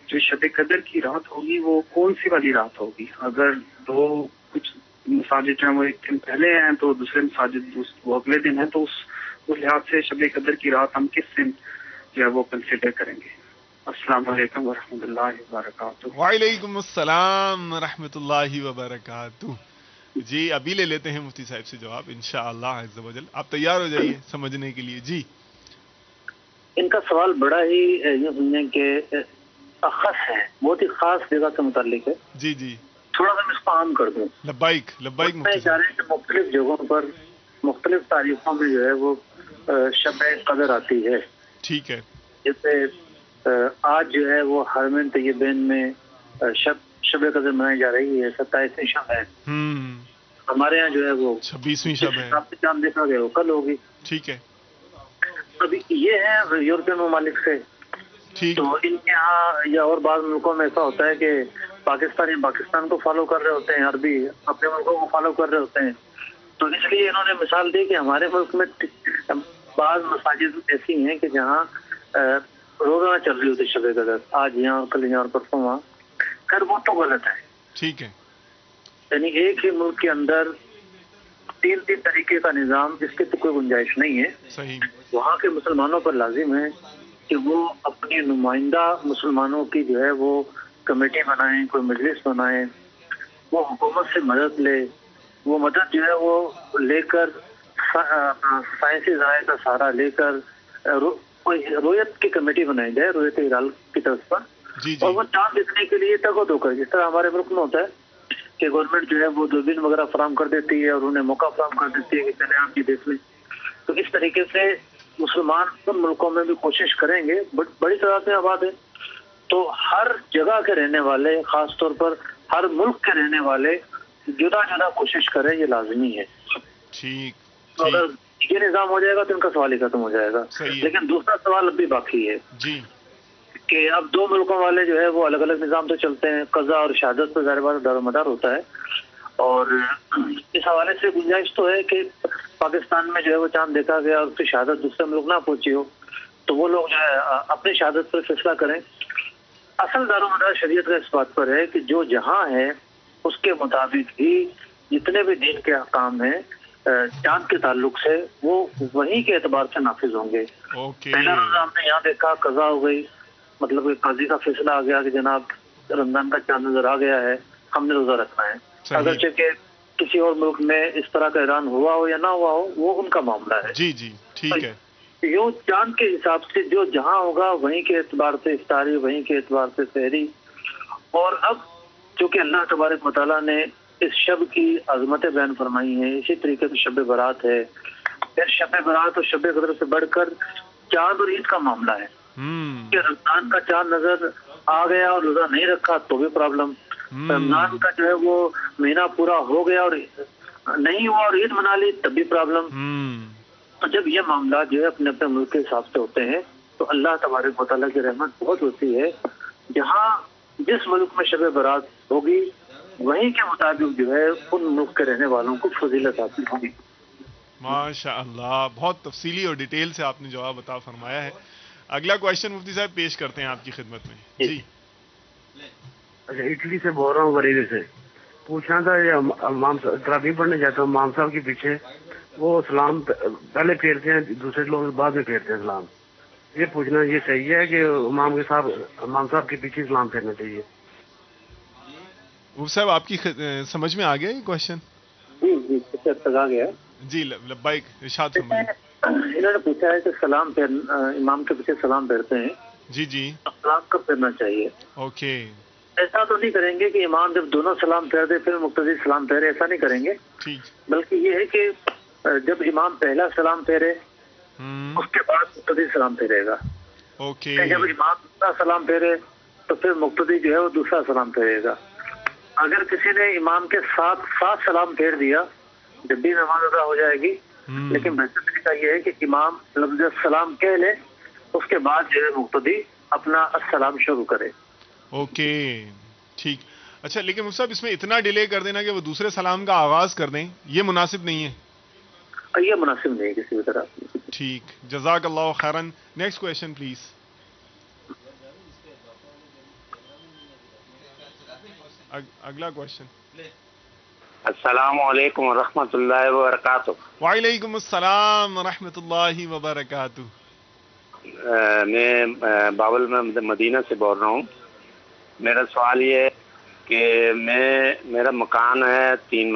جو شب قدر کی رات ہوگی وہ کون سی والی رات ہوگی؟ اگر دو کچھ مساجد جو ہیں وہ ایک دن پہلے ہیں تو دوسرے مساجد وہ اگلے دن ہے, تو اس لحاظ سے شب قدر کی رات ہم کس دن جو ہے وہ کنسیڈر کریں گے؟ السلام علیکم ورحمۃ اللہ وبرکاتہ. وعلیکم السلام ورحمۃ اللہ وبرکاتہ. جی ابھی لے لیتے ہیں مفتی صاحب سے جواب انشاءاللہ عز و جل. آپ تیار ہو جائیے سمجھنے کے لیے. جی ان کا سوال بڑا ہی یوں سمجھیں کہ خاص ہے, بہت ہی خاص جگہ سے متعلق ہے. جی جی تھوڑا سا میں اس کو عام کر دوں. لبیک لبیک. میں چاہ رہے ہیں کہ مختلف جگہوں پر مختلف تاریخوں میں جو ہے وہ شب قدر آتی ہے. ٹھیک ہے. جیسے آج جو ہے وہ حرمین طیبین میں شب قدر منائی جا رہی ہے, 27ویں شب ہے. ہمارے یہاں جو ہے وہ 26ویں شب ہے. چاند دیکھا گیا وہ کل ہوگی. ٹھیک ہے. ابھی یہ ہے یورپین ممالک سے, ٹھیک. تو ان کے ہاں یا اور بعض ملکوں میں ایسا ہوتا ہے کہ پاکستانی پاکستان کو فالو کر رہے ہوتے ہیں, عربی اپنے ملکوں کو فالو کر رہے ہوتے ہیں. تو اس لیے انہوں نے مثال دی کہ ہمارے ملک میں بعض مساجد ایسی ہیں کہ جہاں روزانہ چل رہی ہوتی شب قدر، آج یہاں اور کل یہاں اور پرسوں وہاں، خیر وہ تو غلط ہے. ٹھیک ہے. یعنی ایک ہی ملک کے اندر تین طریقے کا نظام، اس کی تو کوئی گنجائش نہیں ہے. صحیح. وہاں کے مسلمانوں پر لازم ہے کہ وہ اپنی نمائندہ مسلمانوں کی جو ہے وہ کمیٹی بنائیں، کوئی مجلس بنائیں، وہ حکومت سے مدد لے، وہ مدد جو ہے وہ لے کر سائنسی ذرائع کا سہارا لے کر کوئی رویت کی کمیٹی بنائی جائے، رویت ہلال کی طرف پر، جی اور جی. وہ چاند دیکھنے کے لیے تگ و دو کر، جس طرح ہمارے ملک میں ہوتا ہے کہ گورنمنٹ جو ہے وہ دوربین وغیرہ فراہم کر دیتی ہے اور انہیں موقع فراہم کر دیتی ہے کہ چلے آپ یہ دیکھ لیں. تو اس طریقے سے مسلمان ان ملکوں میں بھی کوشش کریں گے، بڑی تعداد میں آباد ہے، تو ہر جگہ کے رہنے والے، خاص طور پر ہر ملک کے رہنے والے جدا جدا کوشش کریں، یہ لازمی ہے. ٹھیک. تو اگر یہ نظام ہو جائے گا تو ان کا سوال ہی ختم ہو جائے گا. صحیح ہے. لیکن دوسرا سوال اب بھی باقی ہے جی. کہ اب دو ملکوں والے جو ہے وہ الگ الگ نظام تو چلتے ہیں، قضا اور شہادت پہ ظاہر بات دار و مدار ہوتا ہے، اور اس حوالے سے گنجائش تو ہے کہ پاکستان میں جو ہے وہ چاند دیکھا گیا اور اس کی شہادت دوسرے ملک نہ پہنچی ہو تو وہ لوگ جو ہے اپنی شہادت پر فیصلہ کریں. اصل دار و مدار شریعت کا اس بات پر ہے کہ جو جہاں ہے اس کے مطابق ہی جتنے بھی دین کے احکام ہیں چاند کے تعلق سے وہ وہیں کے اعتبار سے نافذ ہوں گے. اوکے. پہلا روزہ ہم نے یہاں دیکھا، قضا ہو گئی، مطلب کہ قاضی کا فیصلہ آ گیا کہ جناب رمضان کا چاند نظر آ گیا ہے، ہم نے روزہ رکھنا ہے. اگرچہ کہ کسی اور ملک میں اس طرح کا اعلان ہوا ہو یا نہ ہوا ہو وہ ان کا معاملہ ہے. جی جی ٹھیک ہے. یوں چاند کے حساب سے جو جہاں ہوگا وہیں کے اعتبار سے افطاری، وہیں کے اعتبار سے سحری. اور اب چونکہ اللہ تبارک و تعالیٰ نے اس شب کی عظمتیں بیان فرمائی ہیں، اسی طریقے سے شب برات ہے، پھر شب برات اور شب قدر سے بڑھ کر چاند اور عید کا معاملہ ہے کہ رمضان کا چاند نظر آ گیا اور روزہ نہیں رکھا تو بھی پرابلم، رمضان کا جو ہے وہ مہینہ پورا ہو گیا اور نہیں ہوا اور عید منا لی تب بھی پرابلم. تو جب یہ معاملات جو ہے اپنے اپنے ملک کے حساب سے ہوتے ہیں تو اللہ تبارک و تعالیٰ کی رحمت بہت ہوتی ہے. جہاں جس ملک میں شب برات ہوگی وہیں کے مطابق جو ہے ان ملک کے رہنے والوں کو فضیلت حاصل ہوگی. ماشاء اللہ، بہت تفصیلی اور ڈیٹیل سے آپ نے جواب عطا فرمایا ہے. اگلا کوشچن مفتی صاحب پیش کرتے ہیں آپ کی خدمت میں. جی. اچھا، اٹلی سے بول رہا ہوں، بریلی سے. پوچھنا تھا امام تراویح پڑھنے جاتا ہوں، امام صاحب کے پیچھے وہ سلام پہلے پھیرتے ہیں، دوسرے لوگ بعد میں پھیرتے ہیں سلام. یہ پوچھنا یہ صحیح ہے کہ امام صاحب کے پیچھے سلام پھیرنا چاہیے؟ مفتی صاحب آپ کی سمجھ میں آ گیا یہ کوشچن؟ جی جی تک آ گیا. جی لبیک، ارشاد فرمائیے. انہوں نے پوچھا ہے کہ سلام امام کے پیچھے سلام پھیرتے ہیں، جی جی. سلام کب پھیرنا چاہیے؟ اوکے. ایسا تو نہیں کریں گے کہ امام جب دونوں سلام پھیر دے پھر مقتدی سلام پھیرے، ایسا نہیں کریں گے. ٹھیک. بلکہ یہ ہے کہ جب امام پہلا سلام پھیرے اس کے بعد مقتدی سلام پھیرے گا. اوکے. جب امام دوسرا سلام پھیرے تو پھر مقتدی جو ہے وہ دوسرا سلام پھیرے گا. اگر کسی نے امام کے ساتھ سلام پھیر دیا جب بھی نماز ادا ہو جائے گی، لیکن بہتر طریقہ یہ ہے کہ امام لفظ السلام کہہ لے، اس کے بعد جو ہے مقتدی اپنا السلام شروع کرے. اوکے ٹھیک. اچھا لیکن مفتی صاحب اس میں اتنا ڈیلے کر دینا کہ وہ دوسرے سلام کا آغاز کر دیں، یہ مناسب نہیں ہے؟ یہ مناسب نہیں ہے کسی بھی طرح. ٹھیک، جزاک اللہ خیرن. Next question please. اگلا کویشچن. السلام علیکم ورحمۃ اللہ وبرکاتہ. وعلیکم السلام ورحمۃ اللہ وبرکاتہ. میں بابل میں مدینہ سے بول رہا ہوں. میرا سوال یہ ہے کہ میرا مکان ہے 3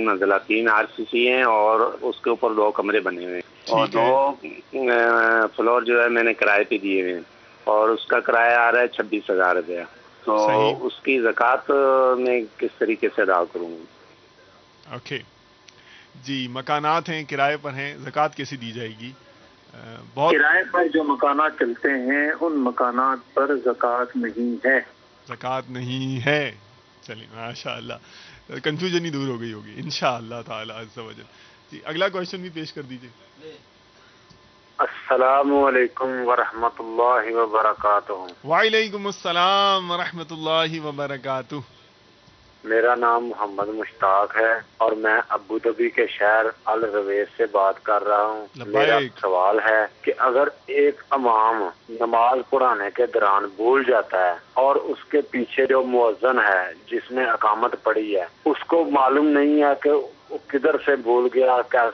منزلہ 3 RCC ہیں اور اس کے اوپر 2 کمرے بنے ہوئے ہیں اور 2 فلور جو ہے میں نے کرائے پہ دیے ہوئے ہیں اور اس کا کرایہ آ رہا ہے 26,000 روپیہ. تو اس کی زکوٰۃ میں کس طریقے سے ادا کروں گا؟ اوکے جی، مکانات ہیں کرائے پر ہیں، زکوٰۃ کیسے دی جائے گی؟ بہت کرائے پر جو مکانات چلتے ہیں ان مکانات پر زکوٰۃ نہیں ہے. زکوٰۃ نہیں ہے. چلیے ماشاء اللہ، کنفیوژن ہی دور ہو گئی ہوگی انشاءاللہ تعالی عز و جل. جی اگلا کویشچن بھی پیش کر دیجیے. السلام علیکم ورحمۃ اللہ وبرکاتہ. وعلیکم السلام ورحمۃ اللہ وبرکاتہ. میرا نام محمد مشتاق ہے اور میں ابو ظبی کے شہر الرویس سے بات کر رہا ہوں. میرا سوال ہے کہ اگر ایک امام نماز پڑھانے کے دوران بھول جاتا ہے اور اس کے پیچھے جو مؤذن ہے جس نے اقامت پڑھی ہے اس کو معلوم نہیں ہے کہ وہ کدھر سے بھول گیا، کیا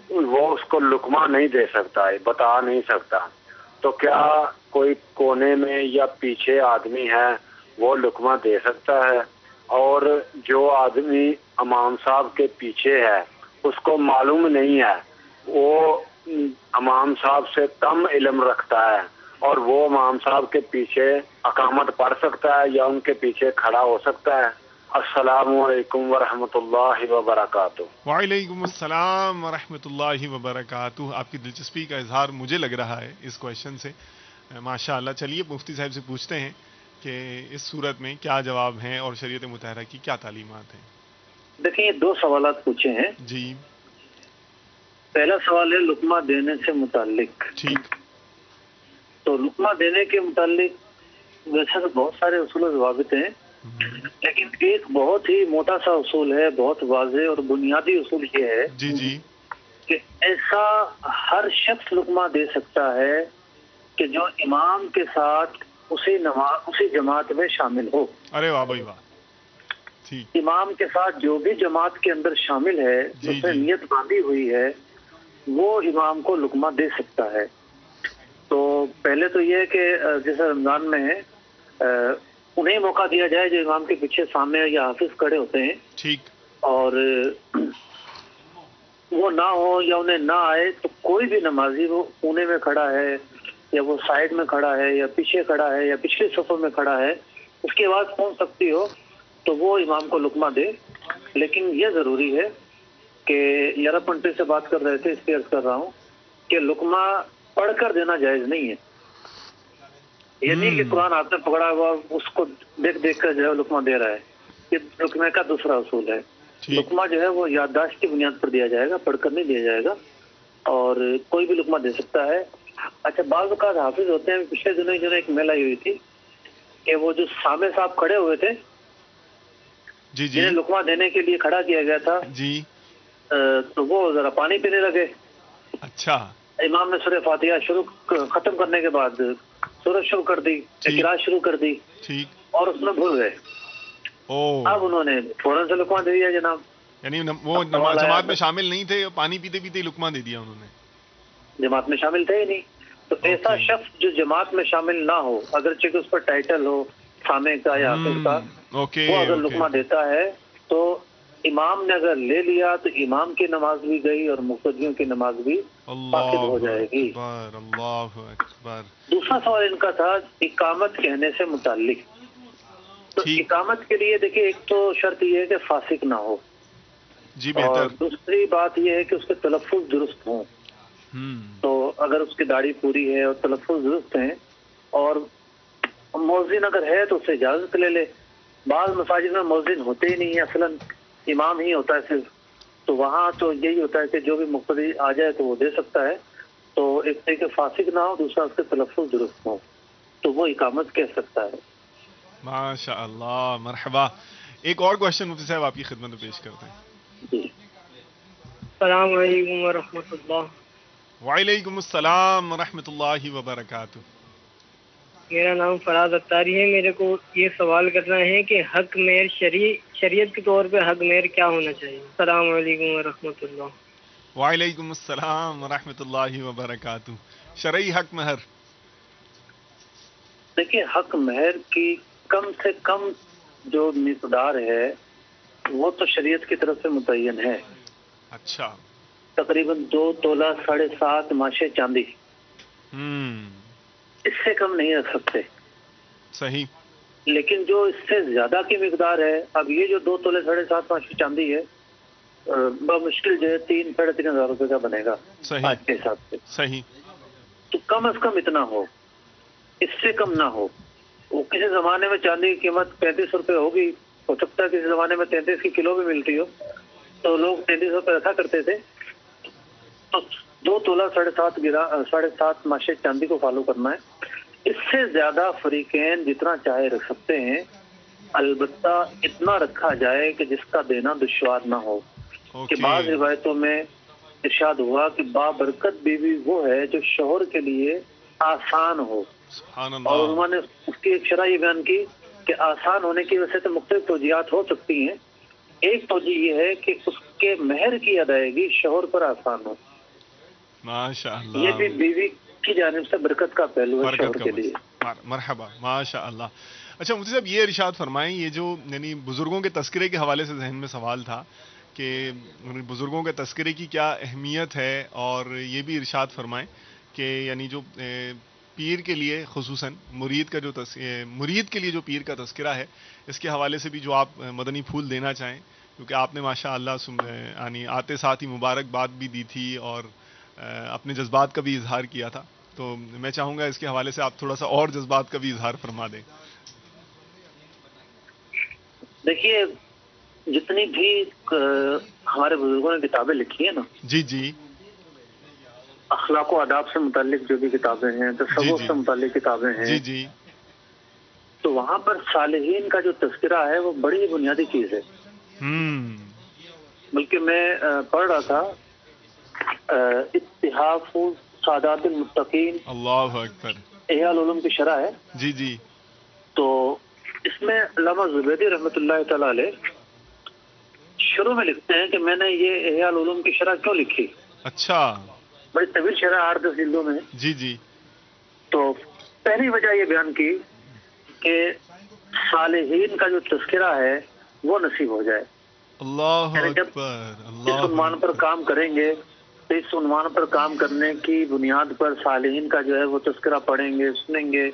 وہ اس کو لقمہ نہیں دے سکتا ہے، بتا نہیں سکتا، تو کیا کوئی کونے میں یا پیچھے آدمی ہے وہ لقمہ دے سکتا ہے؟ اور جو آدمی امام صاحب کے پیچھے ہے اس کو معلوم نہیں ہے، وہ امام صاحب سے کم علم رکھتا ہے اور وہ امام صاحب کے پیچھے اقامت پڑھ سکتا ہے یا ان کے پیچھے کھڑا ہو سکتا ہے؟ السلام علیکم ورحمۃ اللہ وبرکاتہ. وعلیکم السلام ورحمۃ اللہ وبرکاتہ. آپ کی دلچسپی کا اظہار مجھے لگ رہا ہے اس کویشچن سے، ماشاء اللہ. چلیے مفتی صاحب سے پوچھتے ہیں کہ اس صورت میں کیا جواب ہیں اور شریعت مطہرہ کی کیا تعلیمات ہیں. دیکھیں یہ 2 سوالات پوچھے ہیں. جی. پہلا سوال ہے لقمہ دینے سے متعلق. ٹھیک. تو لقمہ دینے کے متعلق ویسے تو بہت سارے اصول و ضوابط ہیں، لیکن ایک بہت ہی موٹا سا اصول ہے، بہت واضح اور بنیادی اصول یہ ہے جی کہ ایسا ہر شخص لقمہ دے سکتا ہے کہ جو امام کے ساتھ اسی جماعت میں شامل ہو. ارے واہ بھائی واہ. ٹھیک. امام کے ساتھ جو بھی جماعت کے اندر شامل ہے جس نے نیت باندھی ہوئی ہے وہ امام کو لقمہ دے سکتا ہے. تو پہلے تو یہ ہے کہ جیسے رمضان میں ہے انہیں موقع دیا جائے جو امام کے پیچھے سامنے یا حافظ کھڑے ہوتے ہیں. ٹھیک. اور وہ نہ ہو یا انہیں نہ آئے تو کوئی بھی نمازی وہ کونے میں کھڑا ہے یا وہ سائڈ میں کھڑا ہے یا پیچھے کھڑا ہے یا پچھلے صفوں میں کھڑا ہے، اس کی آواز سن سکتی ہو تو وہ امام کو لقمہ دے. لیکن یہ ضروری ہے کہ یورپ کنٹری سے بات کر رہے تھے، اس لیے عرض کر رہا ہوں کہ لقمہ پڑھ کر دینا جائز نہیں ہے. یہ نہیں کہ قرآن آپ نے پکڑا ہوا اس کو دیکھ کر جو ہے لقمہ دے رہا ہے. یہ لقمے کا دوسرا اصول ہے. لقمہ جو ہے وہ یادداشت کی بنیاد پر دیا جائے گا، پڑھ کر نہیں دیا جائے گا، اور کوئی بھی لقمہ دے سکتا ہے. اچھا بعض اوقات حافظ ہوتے ہیں، پچھلے دنوں جو ہے ایک میل آئی ہوئی تھی کہ وہ جو سامع صاحب کھڑے ہوئے تھے جنہیں لقمہ دینے کے لیے کھڑا کیا گیا تھا تو وہ ذرا پانی پینے لگے. اچھا. امام نے سورہ فاتحہ ختم کرنے کے بعد سورت شروع کر دی، قرات شروع کر دی اور اس میں بھول گئے. اب انہوں نے فوراً سے لقمہ دے دیا جناب. یعنی وہ جماعت میں شامل نہیں تھے، پانی پیتے پیتے لقمہ دے دیا انہوں نے. جماعت میں شامل تھے ہی نہیں. تو ایسا شخص جو جماعت میں شامل نہ ہو، اگرچہ کہ اس پر ٹائٹل ہو سامع کا یا حافظ کا، وہ اگر لقمہ دیتا ہے تو امام نے اگر لے لیا تو امام کی نماز بھی گئی اور مقتدیوں کی نماز بھی فاسد ہو جائے گی. اللہ اکبر. دوسرا سوال ان کا تھا اقامت کہنے سے متعلق. تو اقامت کے لیے دیکھیے ایک تو شرط یہ ہے کہ فاسق نہ ہو، اور دوسری بات یہ ہے کہ اس کے تلفظ درست ہوں. تو اگر اس کی داڑھی پوری ہے اور تلفظ درست ہیں اور مؤذن اگر ہے تو اس سے اجازت لے لے. بعض مساجد میں مؤذن ہوتے ہی نہیں ہے، اصلاً امام ہی ہوتا ہے صرف، تو وہاں تو یہی ہوتا ہے کہ جو بھی مقتدی آ جائے تو وہ دے سکتا ہے. تو ایک کہ فاسق نہ ہو، دوسرا اس کے تلفظ درست ہو تو وہ اقامت کہہ سکتا ہے. ماشاء اللہ. مرحبا. ایک اور کوشچن مفتی صاحب آپ کی خدمت میں پیش کرتے ہیں. جی. السلام علیکم ورحمۃ اللہ. وعلیکم السلام ورحمۃ اللہ وبرکاتہ. میرا نام فراز اختاری ہے. میرے کو یہ سوال کرنا ہے کہ حق مہر شریعت کے طور پہ حق مہر کیا ہونا چاہیے؟ السلام علیکم ورحمۃ اللہ. وعلیکم السلام ورحمۃ اللہ وبرکاتہ. شرعی حق مہر. دیکھیے حق مہر کی کم سے کم جو مقدار ہے وہ تو شریعت کی طرف سے متعین ہے. اچھا. تقریباً 2 تولہ 7.5 ماشے چاندی. اس سے کم نہیں رکھ سکتے. صحیح. لیکن جو اس سے زیادہ کی مقدار ہے، اب یہ جو 2 تولے 7.5 ماشے چاندی ہے بمشکل جو ہے 3-3.5 ہزار روپے کا بنے گا آج کے حساب سے. صحیح. تو کم از کم اتنا ہو، اس سے کم نہ ہو. وہ کسی زمانے میں چاندی کی قیمت 35 روپے ہوگی، ہو سکتا ہے کسی زمانے میں 33 کی کلو بھی ملتی ہو، تو لوگ 33 روپے رکھا کرتے تھے. تو 2 تولہ 7.5 ماشے چاندی کو فالو کرنا ہے. اس سے زیادہ فریقین جتنا چاہے رکھ سکتے ہیں، البتہ اتنا رکھا جائے کہ جس کا دینا دشوار نہ ہو. کہ بعض روایتوں میں ارشاد ہوا کہ بابرکت بیوی وہ ہے جو شوہر کے لیے آسان ہو. اور انہوں نے اس کی ایک شرح یہ بیان کی کہ آسان ہونے کی وجہ سے مختلف توجیہات ہو سکتی ہیں. ایک توجیہ یہ ہے کہ اس کے مہر کی ادائیگی شوہر پر آسان ہو. ماشاءاللہ. یہ بھی بیوی کی جانب سے برکت کا پہلو ہے شوہر کے لیے. مرحبا ماشاءاللہ. اچھا مفتی صاحب یہ ارشاد فرمائیں، یہ جو یعنی بزرگوں کے تذکرے کے حوالے سے ذہن میں سوال تھا کہ بزرگوں کے تذکرے کی کیا اہمیت ہے، اور یہ بھی ارشاد فرمائیں کہ یعنی جو پیر کے لیے خصوصاً مرید کے لیے جو پیر کا تذکرہ ہے، اس کے حوالے سے بھی جو آپ مدنی پھول دینا چاہیں، کیونکہ آپ نے ماشاءاللہ یعنی آتے ساتھ ہی مبارکباد بھی دی تھی اور اپنے جذبات کا بھی اظہار کیا تھا. تو میں چاہوں گا اس کے حوالے سے آپ تھوڑا سا اور جذبات کا بھی اظہار فرما دیں. دیکھیے جتنی بھی ہمارے بزرگوں نے کتابیں لکھی ہیں نا، جی جی، اخلاق و آداب سے متعلق جو بھی کتابیں ہیں، تصوف سے متعلق کتابیں ہیں، جی جی، تو وہاں پر صالحین کا جو تذکرہ ہے وہ بڑی بنیادی چیز ہے. بلکہ میں پڑھ رہا تھا اتحاف سادات المتقین، اللہ اکبر، احیاء العلوم کی شرح ہے. جی جی. تو اس میں علامہ زبیدی رحمۃ اللہ تعالی علیہ شروع میں لکھتے ہیں کہ میں نے یہ احیاء العلوم کی شرح کیوں لکھی. اچھا، بڑی طویل شرح 8-10 جلدوں میں. جی جی. تو پہلی وجہ یہ بیان کی کہ صالحین کا جو تذکرہ ہے وہ نصیب ہو جائے. اللہ جب اس عنوان پر کام کریں گے تو اس عنوان پر کام کرنے کی بنیاد پر صالحین کا جو ہے وہ تذکرہ پڑھیں گے، سنیں گے،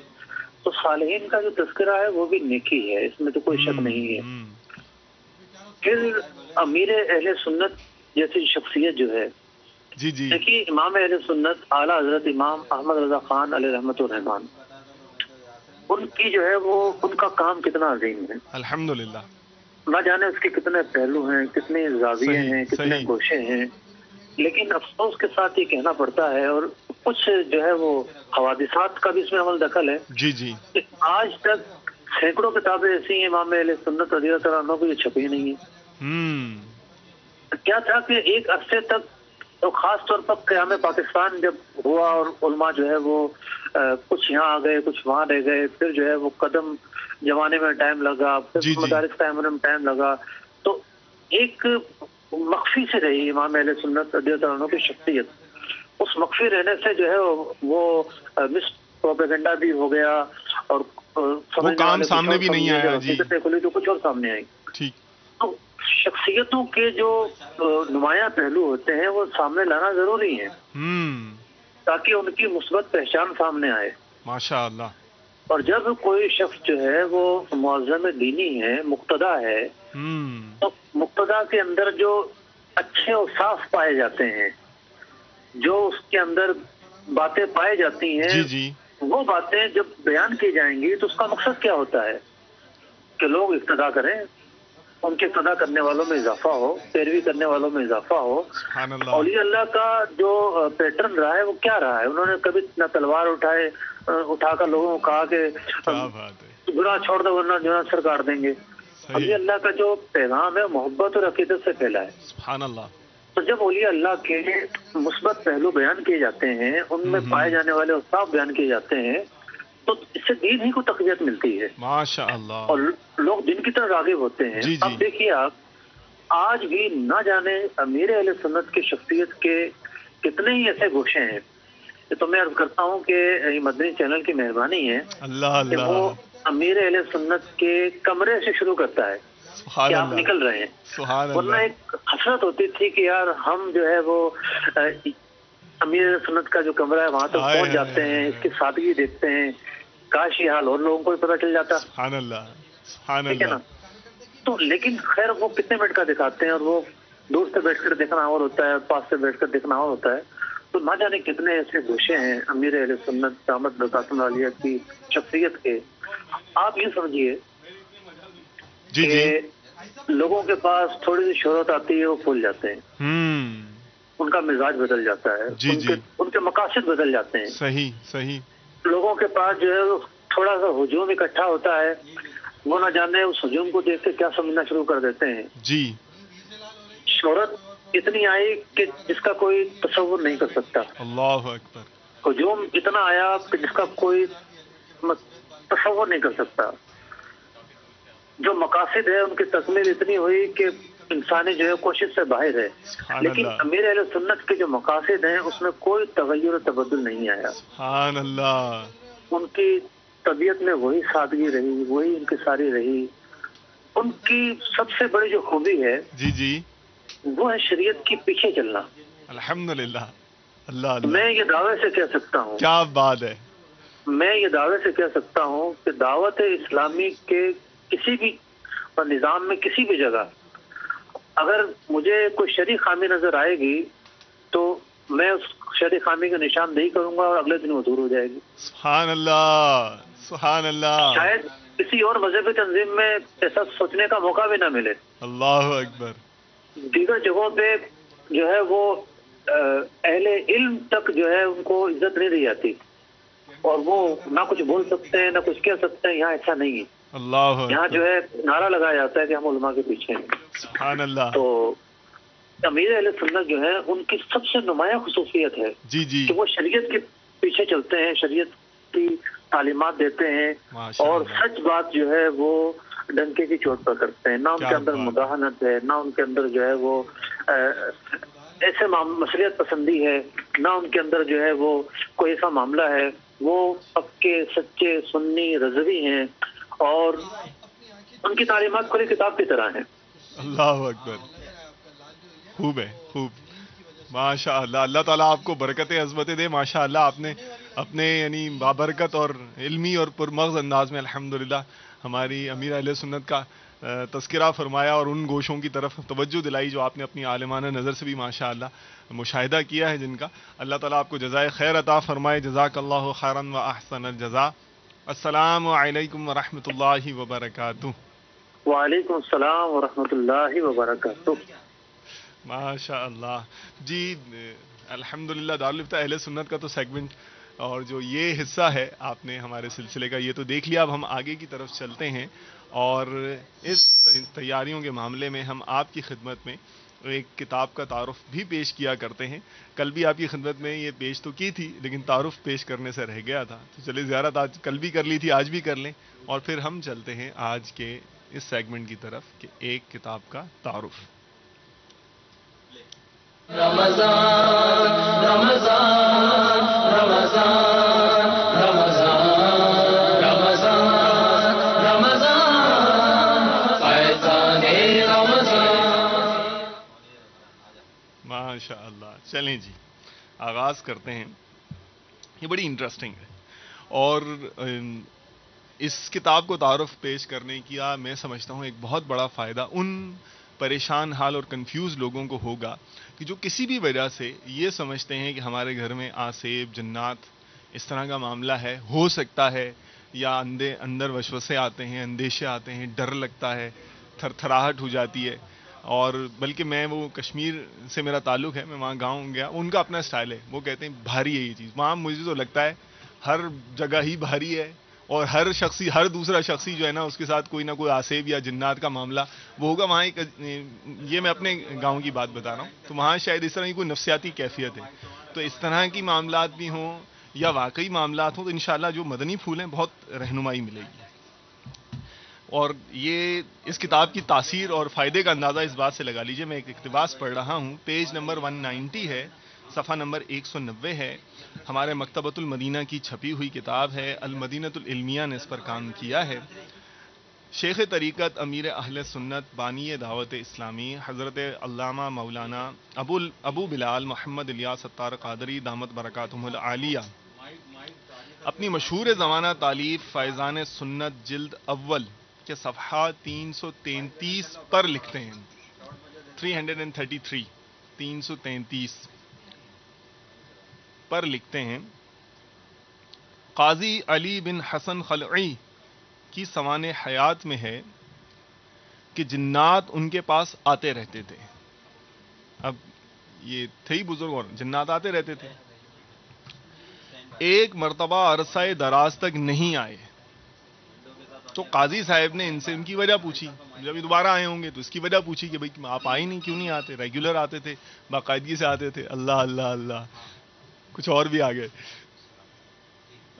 تو صالحین کا جو تذکرہ ہے وہ بھی نیکی ہے، اس میں تو کوئی شک نہیں ہے. پھر امیر اہل سنت جیسی شخصیت جو ہے، جی جی، دیکھیے امام اہل سنت اعلیٰ حضرت امام احمد رضا خان علیہ رحمۃ الرحمان، ان کی جو ہے وہ ان کا کام کتنا عظیم ہے. الحمدللہ. نہ جانے اس کے کتنے پہلو ہیں، کتنے زاویے ہیں، کتنے گوشے ہیں، لیکن افسوس کے ساتھ یہ کہنا پڑتا ہے، اور کچھ جو ہے وہ حوادثات کا بھی اس میں عمل دخل ہے. جی جی. آج تک سینکڑوں کتابیں ایسی ہیں امام اہل سنت رضی اللہ تعالیٰ عنہ کو، یہ چھپی نہیں ہے. کیا تھا کہ ایک عرصے تک، تو خاص طور پر قیام پاکستان جب ہوا اور علماء جو ہے وہ کچھ یہاں آ گئے، کچھ وہاں رہ گئے، پھر جو ہے وہ قدم جمانے میں ٹائم لگا، پھر مدارس قائم ہونے میں ٹائم لگا، تو ایک مخفی سے رہی امام اہل سنت رضی اللہ عنہ کی شخصیت. اس مخفی رہنے سے جو ہے وہ مس پروپیگنڈا بھی ہو گیا، اور وہ کام سامنے بھی نہیں آیا. جی، کھلی تو کچھ اور سامنے آئی. ٹھیک. تو شخصیتوں کے جو نمایاں پہلو ہوتے ہیں وہ سامنے لانا ضروری ہے، تاکہ ان کی مثبت پہچان سامنے آئے. ماشاءاللہ. اور جب کوئی شخص جو ہے وہ معظم دینی ہے، مقتدا ہے، تو مقتدا کے اندر جو اچھے اور صاف پائے جاتے ہیں، جو اس کے اندر باتیں پائی جاتی ہیں، جی جی، وہ باتیں جب بیان کی جائیں گی تو اس کا مقصد کیا ہوتا ہے کہ لوگ اقتدا کریں، ان کے اقتدا کرنے والوں میں اضافہ ہو، پیروی کرنے والوں میں اضافہ ہو. اولیاء اللہ کا جو پیٹرن رہا ہے وہ کیا رہا ہے؟ انہوں نے کبھی نہ تلوار اٹھا کر لوگوں کو کہا کہ گناہ چھوڑ دو ورنہ جو ہے سر کاٹ دیں گے. اولیاء اللہ کا جو پیغام ہے محبت اور عقیدت سے پھیلا ہے. سبحان اللہ. تو جب اولیاء اللہ کے مثبت پہلو بیان کیے جاتے ہیں، ان میں پائے جانے والے اوصاف بیان کیے جاتے ہیں، تو اس سے دین ہی کو تقویت ملتی ہے. ماشاءاللہ. اور لوگ دین کی طرف راغب ہوتے ہیں. اب دیکھیے آپ آج بھی نہ جانے امیر اہل سنت کی شخصیت کے کتنے ہی ایسے گوشے ہیں. تو میں عرض کرتا ہوں کہ یہ مدنی چینل کی مہربانی ہے کہ وہ امیر اہل سنت کے کمرے سے شروع کرتا ہے کہ آپ نکل رہے ہیں. ورنہ ایک حسرت ہوتی تھی کہ یار ہم جو ہے وہ امیر سنت کا جو کمرہ ہے وہاں تک پہنچ جاتے ہیں، اس کی سادگی دیکھتے ہیں، کاش یہ حال اور لوگوں کو بھی پتہ چل جاتا. سبحان اللہ. سبحان ٹھیک ہے نا. تو لیکن خیر وہ کتنے منٹ کا دکھاتے ہیں، اور وہ دور سے بیٹھ کر دیکھنا اور ہوتا ہے، پاس سے بیٹھ کر دیکھنا اور ہوتا ہے. تو نہ جانے کتنے ایسے گوشے ہیں امیر اہل سنت دامت برکاتہم العالیہ کی شخصیت کے. آپ یہ سمجھیے کہ لوگوں کے پاس تھوڑی سی شہرت آتی ہے، وہ پھول جاتے ہیں، ان کا مزاج بدل جاتا ہے، ان کے مقاصد بدل جاتے ہیں. صحیح صحیح. لوگوں کے پاس جو ہے تھوڑا سا ہجوم اکٹھا ہوتا ہے، وہ نہ جانے اس ہجوم کو دیکھ کے کیا سمجھنا شروع کر دیتے ہیں. جی. شہرت اتنی آئی کہ جس کا کوئی تصور نہیں کر سکتا. اللہ اکبر. ہجوم اتنا آیا کہ جس کا کوئی تصور نہیں کر سکتا. جو مقاصد ہے ان کی تکمیل اتنی ہوئی کہ انسانی جو ہے کوشش سے باہر ہے. لیکن امیر اہل سنت کے جو مقاصد ہیں اس میں کوئی تغیر و تبدل نہیں آیا. سبحان اللہ. ان کی طبیعت میں وہی سادگی رہی، وہی انکساری رہی. ان کی سب سے بڑی جو خوبی ہے جی جی وہ ہے شریعت کی پیچھے چلنا. الحمدللہ. اللہ. میں یہ دعوے سے کہہ سکتا ہوں، کیا بات ہے، میں یہ دعوے سے کہہ سکتا ہوں کہ دعوت اسلامی کے کسی بھی نظام میں کسی بھی جگہ اگر مجھے کوئی شرعی خامی نظر آئے گی تو میں اس شرعی خامی کا نشاندہی کروں گا اور اگلے دن وہ دور ہو جائے گی. سبحان اللہ سبحان اللہ. شاید کسی اور مذہبی تنظیم میں ایسا سوچنے کا موقع بھی نہ ملے. اللہ اکبر. دیگر جگہوں پہ جو ہے وہ اہل علم تک جو ہے ان کو عزت نہیں دی جاتی اور وہ نہ کچھ بول سکتے ہیں نہ کچھ کہہ سکتے ہیں. یہاں ایسا نہیں ہے. اللہ یہاں جو ہے نعرہ لگایا جاتا ہے کہ ہم علماء کے پیچھے ہیں. سبحان اللہ. تو امیر اہل سنت جو ہے ان کی سب سے نمایاں خصوصیت ہے جی جی کہ وہ شریعت کے پیچھے چلتے ہیں، شریعت کی تعلیمات دیتے ہیں اور سچ بات جو ہے وہ ڈنکے کی چوٹ پر کرتے ہیں. نہ ان کے اندر مداحنت ہے، نہ ان کے اندر جو ہے وہ ایسے مصلحت پسندی ہے، نہ ان کے اندر جو ہے وہ کوئی ایسا معاملہ ہے. وہ پکے سچے سنی رضوی ہیں اور ان کی تعلیمات کھلی کتاب کی طرح ہیں. اللہ اکبر. خوب ہے، خوب. ماشاء اللہ. اللہ تعالیٰ آپ کو برکت عظمت دے. ماشاء اللہ آپ نے اپنے یعنی بابرکت اور علمی اور پرمغز انداز میں الحمدللہ ہماری امیر اہل سنت کا تذکرہ فرمایا اور ان گوشوں کی طرف توجہ دلائی جو آپ نے اپنی عالمانہ نظر سے بھی ماشاء اللہ مشاہدہ کیا ہے، جن کا اللہ تعالیٰ آپ کو جزائے خیر عطا فرمائے. جزاک اللہ خیرا و احسن الجزاء. السلام علیکم ورحمۃ اللہ وبرکاتہ. وعلیکم السلام ورحمۃ اللہ وبرکاتہ. ماشاء اللہ. جی الحمدللہ دارالفتہ اہل سنت کا تو سیگمنٹ اور جو یہ حصہ ہے آپ نے ہمارے سلسلے کا یہ تو دیکھ لیا. اب ہم آگے کی طرف چلتے ہیں اور اس تیاریوں کے معاملے میں ہم آپ کی خدمت میں ایک کتاب کا تعارف بھی پیش کیا کرتے ہیں. کل بھی آپ کی خدمت میں یہ پیش تو کی تھی لیکن تعارف پیش کرنے سے رہ گیا تھا، تو چلے زیارت آج کل بھی کر لی تھی، آج بھی کر لیں اور پھر ہم چلتے ہیں آج کے اس سیگمنٹ کی طرف کہ ایک کتاب کا تعارف. رمضان رمضان رمضان رمضان رمضان رمضان فیضان رمضان. ماشاء اللہ. چلیں جی آغاز کرتے ہیں. یہ بڑی انٹرسٹنگ ہے اور اس کتاب کو تعارف پیش کرنے کا میں سمجھتا ہوں ایک بہت بڑا فائدہ ان پریشان حال اور کنفیوز لوگوں کو ہوگا کہ جو کسی بھی وجہ سے یہ سمجھتے ہیں کہ ہمارے گھر میں آسیب جنات اس طرح کا معاملہ ہے، ہو سکتا ہے، یا اندر وسوسے آتے ہیں، اندیشے آتے ہیں، ڈر لگتا ہے، تھر تھراہٹ ہو جاتی ہے. اور بلکہ میں وہ کشمیر سے میرا تعلق ہے، میں وہاں گاؤں گیا، ان کا اپنا سٹائل ہے، وہ کہتے ہیں بھاری ہے یہ چیز. وہاں مجھے تو لگتا ہے ہر جگہ ہی بھاری ہے اور ہر دوسرا شخصی جو ہے نا اس کے ساتھ کوئی نہ کوئی آسیب یا جنات کا معاملہ وہ ہوگا. وہاں یہ میں اپنے گاؤں کی بات بتا رہا ہوں، تو وہاں شاید اس طرح کی کوئی نفسیاتی کیفیت ہے. تو اس طرح کی معاملات بھی ہوں یا واقعی معاملات ہوں تو انشاءاللہ جو مدنی پھول ہیں بہت رہنمائی ملے گی. اور یہ اس کتاب کی تاثیر اور فائدے کا اندازہ اس بات سے لگا لیجئے. میں ایک اقتباس پڑھ رہا ہوں، پیج نمبر 190 ہے، صفحہ نمبر 190 ہے. ہمارے مکتبۃ المدینہ کی چھپی ہوئی کتاب ہے، المدینۃ العلمیہ نے اس پر کام کیا ہے. شیخ طریقت امیر اہل سنت بانی دعوت اسلامی حضرت علامہ مولانا ابو بلال محمد الیاس ستار قادری دامت برکاتہم العالیہ اپنی مشہور زمانہ تالیف فیضان سنت جلد اول کے صفحہ 333 پر لکھتے ہیں. 333 پر لکھتے ہیں، قاضی علی بن حسن خلعی کی سوان حیات میں ہے کہ جنات ان کے پاس آتے رہتے تھے. اب یہ تھے ہی بزرگ اور جنات آتے رہتے تھے. ایک مرتبہ عرصہ دراز تک نہیں آئے تو قاضی صاحب نے ان سے ان کی وجہ پوچھی. جب یہ دوبارہ آئے ہوں گے تو اس کی وجہ پوچھی کہ بھائی آپ آئے نہیں، کیوں نہیں آتے؟ ریگولر آتے تھے، باقاعدگی سے آتے تھے. اللہ اللہ اللہ، کچھ اور بھی آ گئے.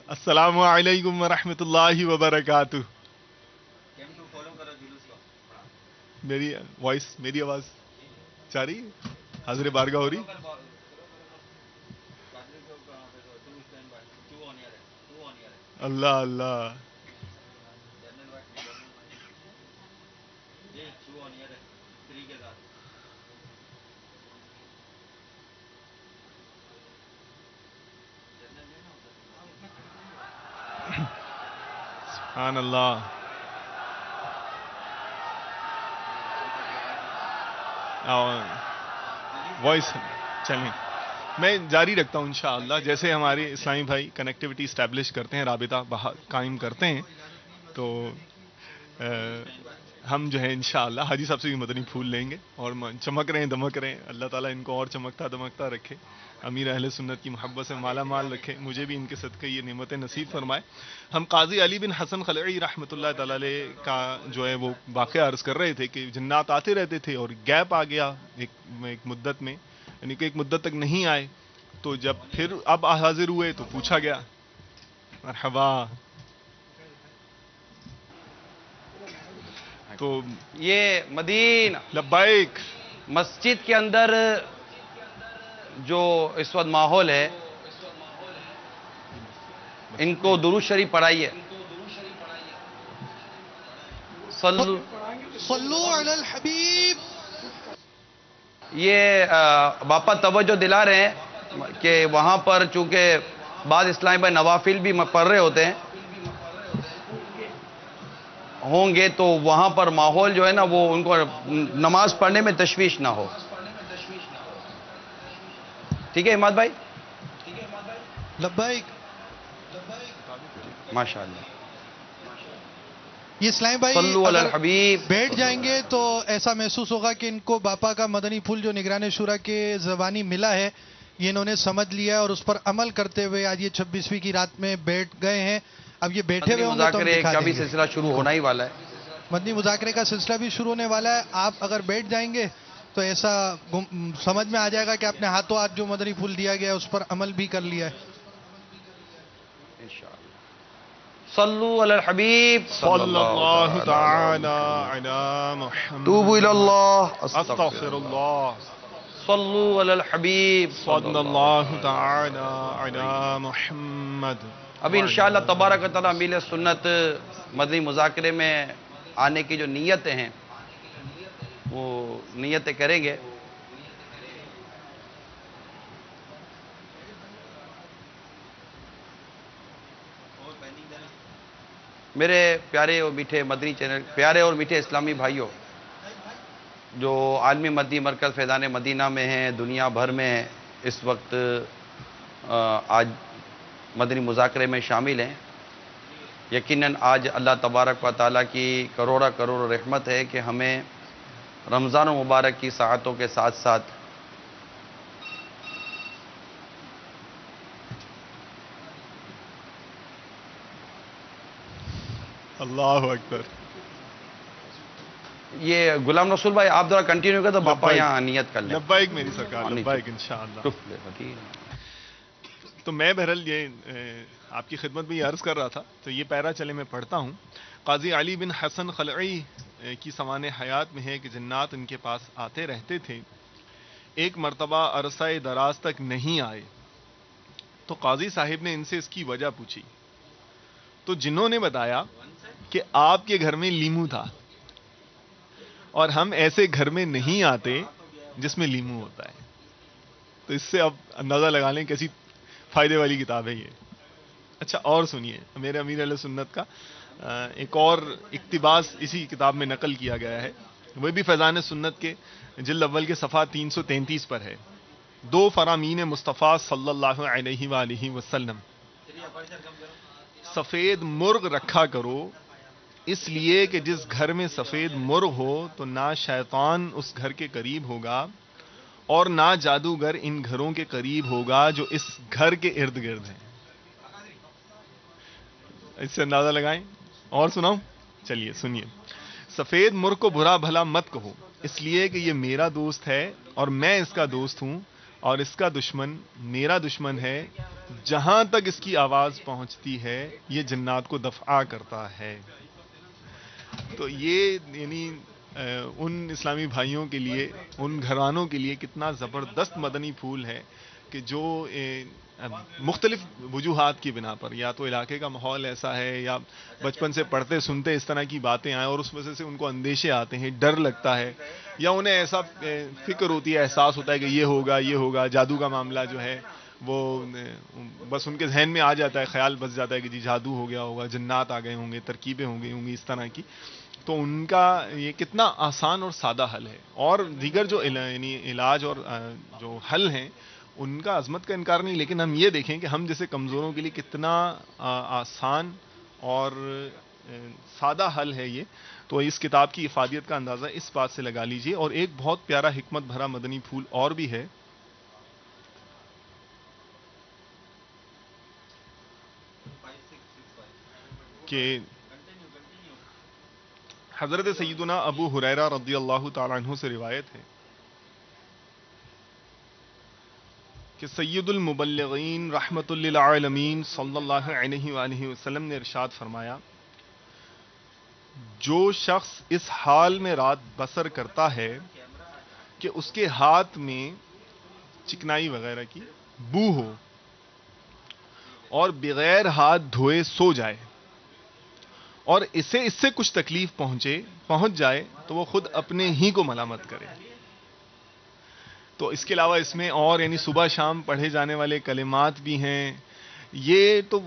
السلام علیکم ورحمۃ اللہ وبرکاتہ. میری وائس، میری آواز جا رہی ہے؟ حاضر بارگاہ ہو رہی؟ اللہ اللہ. سبحان اللہ. وائس چلیں، میں جاری رکھتا ہوں انشاءاللہ. جیسے ہمارے اسلامی بھائی کنیکٹیوٹی اسٹیبلش کرتے ہیں، رابطہ قائم کرتے ہیں، تو ہم جو ہے انشاءاللہ حاجی صاحب سے بھی مدنی پھول لیں گے اور چمک رہے ہیں، دمک رہے ہیں. اللہ تعالیٰ ان کو اور چمکتا دمکتا رکھے، امیر اہل سنت کی محبت سے مالا مال رکھے، مجھے بھی ان کے صدقے یہ نعمتیں نصیب فرمائے. ہم قاضی علی بن حسن خلعی رحمۃ اللہ تعالی علیہ کا جو ہے وہ واقعہ عرض کر رہے تھے کہ جنات آتے رہتے تھے اور گیپ آ گیا ایک مدت میں، یعنی کہ ایک مدت تک نہیں آئے. تو جب پھر اب حاضر ہوئے تو پوچھا گیا. مرحبا. تو یہ مدینہ لبیک مسجد کے اندر جو اس وقت ماحول ہے، ان کو درود شریف پڑھائیے. صلو علی الحبیب. یہ باپا توجہ دلا رہے ہیں کہ وہاں پر چونکہ بعض اسلامی بھائی نوافل بھی پڑھ رہے ہوتے ہیں ہوں گے، تو وہاں پر ماحول جو ہے نا وہ ان کو نماز پڑھنے میں تشویش نہ ہو. ٹھیک ہے عماد بھائی؟ لبیک. ماشاء اللہ. یہ اسلام بھائی صلو علی الحبیب بیٹھ جائیں گے تو ایسا محسوس ہوگا کہ ان کو باپا کا مدنی پھول جو نگران شورا کے زبانی ملا ہے، یہ انہوں نے سمجھ لیا ہے اور اس پر عمل کرتے ہوئے آج یہ 26ویں کی رات میں بیٹھ گئے ہیں. اب یہ بیٹھے ہوئے ہوں گے تو ہم دکھا کا بھی دیں گے. سلسلہ شروع ہونا ہی والا ہے. مدنی مذاکرے کا سلسلہ بھی شروع ہونے والا ہے. آپ اگر بیٹھ جائیں گے تو ایسا سمجھ میں آ جائے گا کہ آپ نے ہاتھوں ہاتھ جو مدنی پھول دیا گیا ہے اس پر عمل بھی کر لیا ہے. صلو علی الحبیب صلی اللہ تعالی علی محمد. توبوا الی اللہ استغفر اللہ. صلو علی الحبیب صلی اللہ تعالی علی محمد. ابھی انشاءاللہ تبارک و تعالی امیل سنت مدنی مذاکرے میں آنے کی جو نیتیں ہیں وہ نیتیں کریں گے. میرے پیارے اور میٹھے مدنی چینل، پیارے اور میٹھے اسلامی بھائیوں، جو عالمی مدنی مرکز فیضان مدینہ میں ہیں، دنیا بھر میں اس وقت آج مدنی مذاکرے میں شامل ہیں، یقیناً آج اللہ تبارک و تعالیٰ کی کروڑا کروڑ رحمت ہے کہ ہمیں رمضان مبارک کی ساعتوں کے ساتھ ساتھ اللہ اکبر. یہ غلام رسول بھائی آپ ذرا کنٹینیو کریں تو باپا یہاں نیت کر لیں. لبیک میری سرکار، لبیک انشاءاللہ. تو میں بہرحال یہ آپ کی خدمت میں یہ عرض کر رہا تھا، تو یہ پیرا چلے میں پڑھتا ہوں. قاضی علی بن حسن خلعی کی سوان حیات میں ہے کہ جنات ان کے پاس آتے رہتے تھے، ایک مرتبہ عرصہ دراز تک نہیں آئے تو قاضی صاحب نے ان سے اس کی وجہ پوچھی. تو جنہوں نے بتایا کہ آپ کے گھر میں لیمو تھا اور ہم ایسے گھر میں نہیں آتے جس میں لیمو ہوتا ہے. تو اس سے اب اندازہ لگا لیں کیسی فائدے والی کتاب ہے یہ. اچھا اور سنیے، میرے امیر علیہ سنت کا ایک اور اقتباس اسی کتاب میں نقل کیا گیا ہے، وہ بھی فیضان سنت کے جلد اول کے صفحہ 333 پر ہے. 2 فرامین مصطفیٰ صلی اللہ علیہ وآلہ وسلم. سفید مرغ رکھا کرو، اس لیے کہ جس گھر میں سفید مرغ ہو تو نہ شیطان اس گھر کے قریب ہوگا اور نہ جادوگر ان گھروں کے قریب ہوگا جو اس گھر کے ارد گرد ہیں. اس سے اندازہ لگائیں. اور سناؤں؟ چلیے سنیے. سفید مرغ کو برا بھلا مت کہو، اس لیے کہ یہ میرا دوست ہے اور میں اس کا دوست ہوں، اور اس کا دشمن میرا دشمن ہے. جہاں تک اس کی آواز پہنچتی ہے یہ جنات کو دفع کرتا ہے. تو یہ یعنی ان اسلامی بھائیوں کے لیے، ان گھرانوں کے لیے کتنا زبردست مدنی پھول ہے کہ جو مختلف وجوہات کی بنا پر، یا تو علاقے کا ماحول ایسا ہے، یا بچپن سے پڑھتے سنتے اس طرح کی باتیں آئیں اور اس وجہ سے ان کو اندیشے آتے ہیں، ڈر لگتا ہے، یا انہیں ایسا فکر ہوتی ہے، احساس ہوتا ہے کہ یہ ہوگا، جادو کا معاملہ جو ہے وہ بس ان کے ذہن میں آ جاتا ہے، خیال بس جاتا ہے کہ جی جادو ہو گیا ہوگا، جنات آ گئے ہوں گے، ترکیبیں ہوں گی اس طرح کی. تو ان کا یہ کتنا آسان اور سادہ حل ہے. اور دیگر جو یعنی علاج اور جو حل ہیں ان کا عظمت کا انکار نہیں، لیکن ہم یہ دیکھیں کہ ہم جیسے کمزوروں کے لیے کتنا آسان اور سادہ حل ہے یہ. تو اس کتاب کی افادیت کا اندازہ اس بات سے لگا لیجئے. اور ایک بہت پیارا حکمت بھرا مدنی پھول اور بھی ہے کہ حضرت سیدنا ابو ہریرہ رضی اللہ تعالیٰ عنہ سے روایت ہے کہ سید المبلغین رحمت للعالمین صلی اللہ علیہ وآلہ وسلم نے ارشاد فرمایا، جو شخص اس حال میں رات بسر کرتا ہے کہ اس کے ہاتھ میں چکنائی وغیرہ کی بو ہو اور بغیر ہاتھ دھوئے سو جائے اور اس سے کچھ تکلیف پہنچ جائے تو وہ خود اپنے ہی کو ملامت کرے. تو اس کے علاوہ اس میں اور یعنی صبح شام پڑھے جانے والے کلمات بھی ہیں. یہ تو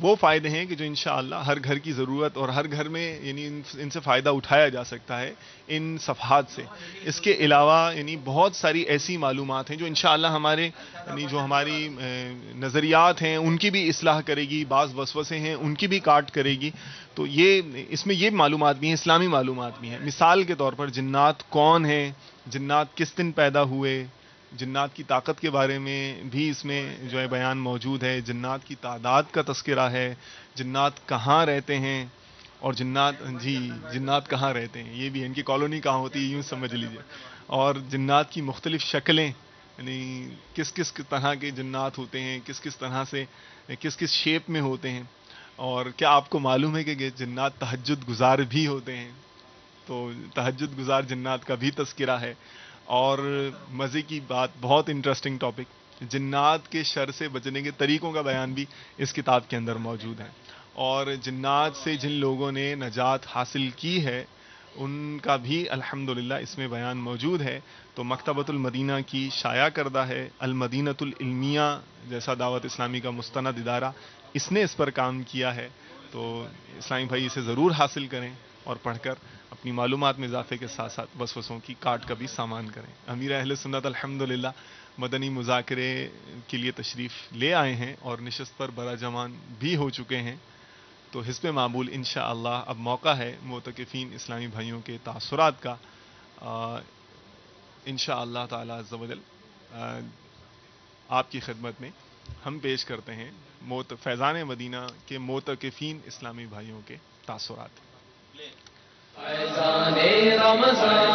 وہ فائدے ہیں کہ جو انشاءاللہ ہر گھر کی ضرورت اور ہر گھر میں یعنی ان سے فائدہ اٹھایا جا سکتا ہے ان صفحات سے. اس کے علاوہ یعنی بہت ساری ایسی معلومات ہیں جو انشاءاللہ ہمارے یعنی جو ہماری نظریات ہیں ان کی بھی اصلاح کرے گی، بعض وسوسے ہیں ان کی بھی کاٹ کرے گی. تو یہ اس میں یہ معلومات بھی ہیں، اسلامی معلومات بھی ہیں. مثال کے طور پر جنات کون ہیں، جنات کس دن پیدا ہوئے، جنات کی طاقت کے بارے میں بھی اس میں جو ہے بیان موجود ہے. جنات کی تعداد کا تذکرہ ہے، جنات کہاں رہتے ہیں، اور جنات کہاں رہتے ہیں، یہ بھی ان کی کالونی کہاں ہوتی ہے، یوں سمجھ لیجئے. اور جنات کی مختلف شکلیں، یعنی کس کس طرح کے جنات ہوتے ہیں، کس کس طرح سے کس کس شیپ میں ہوتے ہیں. اور کیا آپ کو معلوم ہے کہ جنات تہجد گزار بھی ہوتے ہیں؟ تو تہجد گزار جنات کا بھی تذکرہ ہے. اور مزے کی بات، بہت انٹرسٹنگ ٹاپک، جنات کے شر سے بچنے کے طریقوں کا بیان بھی اس کتاب کے اندر موجود ہے. اور جنات سے جن لوگوں نے نجات حاصل کی ہے ان کا بھی الحمدللہ اس میں بیان موجود ہے. تو مکتبۃ المدینہ کی شائع کردہ ہے المدینۃ العلمیہ جیسا دعوت اسلامی کا مستند ادارہ، اس نے اس پر کام کیا ہے. تو اسلامی بھائی اسے ضرور حاصل کریں اور پڑھ کر اپنی معلومات میں اضافے کے ساتھ ساتھ وسوسوں کی کاٹ کا بھی سامان کریں. امیر اہل سنت الحمدللہ مدنی مذاکرے کے لیے تشریف لے آئے ہیں اور نشست پر برا جمان بھی ہو چکے ہیں. تو حزب معمول انشاءاللہ اب موقع ہے معتکفین اسلامی بھائیوں کے تاثرات کا. انشاءاللہ تعالی عز و جل آپ کی خدمت میں ہم پیش کرتے ہیں فیضان مدینہ کے معتکفین اسلامی بھائیوں کے تاثرات. فیضان رمضان،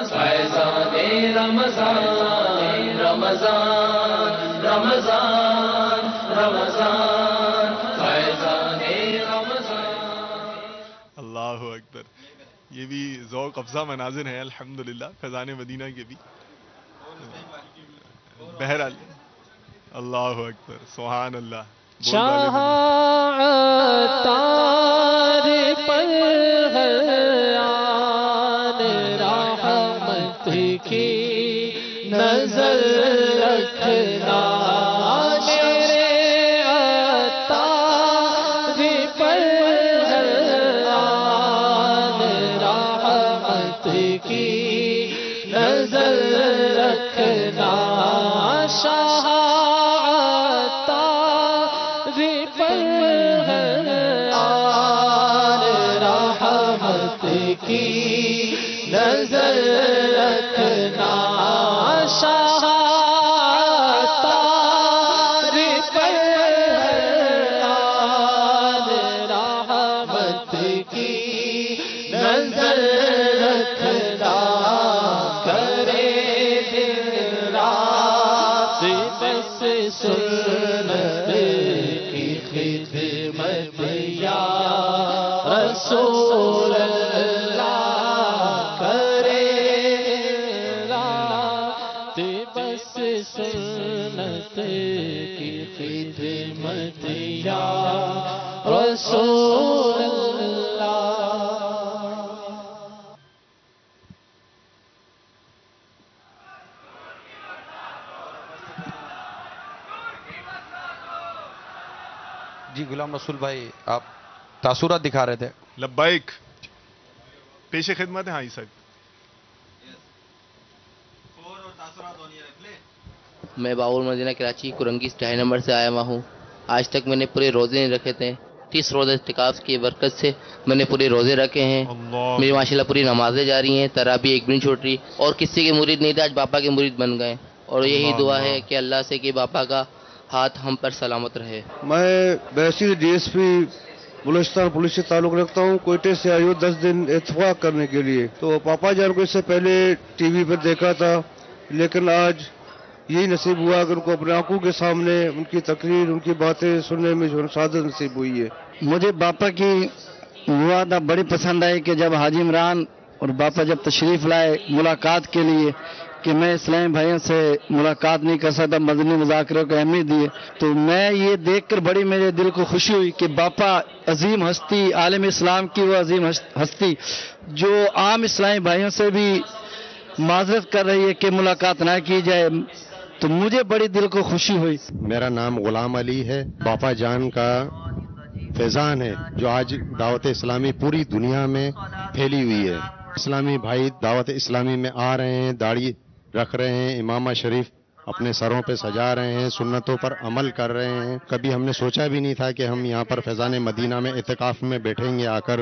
فیضان رمضان، رمضان رمضان رمضان، فیضان رمضان. اللہ اکبر، یہ بھی ذوق افزا مناظر ہیں الحمدللہ فیضان مدینہ کے بھی. بہرحال اللہ اکبر، سبحان اللہ. تار پر آن رحمت کی نظر رکھنا، میرے تار پر آن رحمت کی نظر رکھنا، شاہ کی نظر رکھنا، شاہ بس سنت کی خدمت یا رسول اللہ کریلا، بس سنت کی خدمت یا رسول اللہ۔ جی غلام رسول بھائی آپ تاثرات دکھا رہے تھے۔ لبیک، پیش خدمت ہے۔ ہاں صاحب، میں باول مدینہ کراچی کرنگی 2 نمبر سے آیا ہوا ہوں۔ آج تک میں نے پورے روزے نہیں رکھے تھے، 30 روزے اعتکاف کی برکت سے میں نے پورے روزے رکھے ہیں۔ میری ماشاءاللہ پوری نمازیں جاری ہیں، تراویح ایک بھی نہیں چھوٹ رہی، اور کسی کے مرید نہیں تھے آج باپا کے مرید بن گئے، اور یہی دعا ہے کہ اللہ سے کہ باپا کا ہاتھ ہم پر سلامت رہے۔ میں بیسی D S P Balochistan police سے تعلق رکھتا ہوں، کوئٹے سے آئی ہوں 10 دن اتفاق کرنے کے لیے۔ تو پاپا جان کو اس سے پہلے ٹی وی پر دیکھا تھا، لیکن آج یہی نصیب ہوا کہ ان کو اپنے آنکھوں کے سامنے ان کی تقریر، ان کی باتیں سننے میں جو سعادت نصیب ہوئی ہے۔ مجھے باپا کی وعدہ بڑی پسند آئی کہ جب حاجی عمران اور باپا جب تشریف لائے ملاقات کے لیے کہ میں اسلامی بھائیوں سے ملاقات نہیں کر سکتا، مدنی مذاکرے کو اہمیت دیے، تو میں یہ دیکھ کر بڑی میرے دل کو خوشی ہوئی کہ باپا عظیم ہستی، عالم اسلام کی وہ عظیم ہستی جو عام اسلامی بھائیوں سے بھی معذرت کر رہی ہے کہ ملاقات نہ کی جائے، تو مجھے بڑی دل کو خوشی ہوئی۔ میرا نام غلام علی ہے، باپا جان کا فیضان ہے جو آج دعوت اسلامی پوری دنیا میں پھیلی ہوئی ہے۔ اسلامی بھائی دعوت اسلامی میں آ رہے ہیں، داڑھی رکھ رہے ہیں، امامہ شریف اپنے سروں پہ سجا رہے ہیں، سنتوں پر عمل کر رہے ہیں۔ کبھی ہم نے سوچا بھی نہیں تھا کہ ہم یہاں پر فیضان مدینہ میں اعتکاف میں بیٹھیں گے آ کر،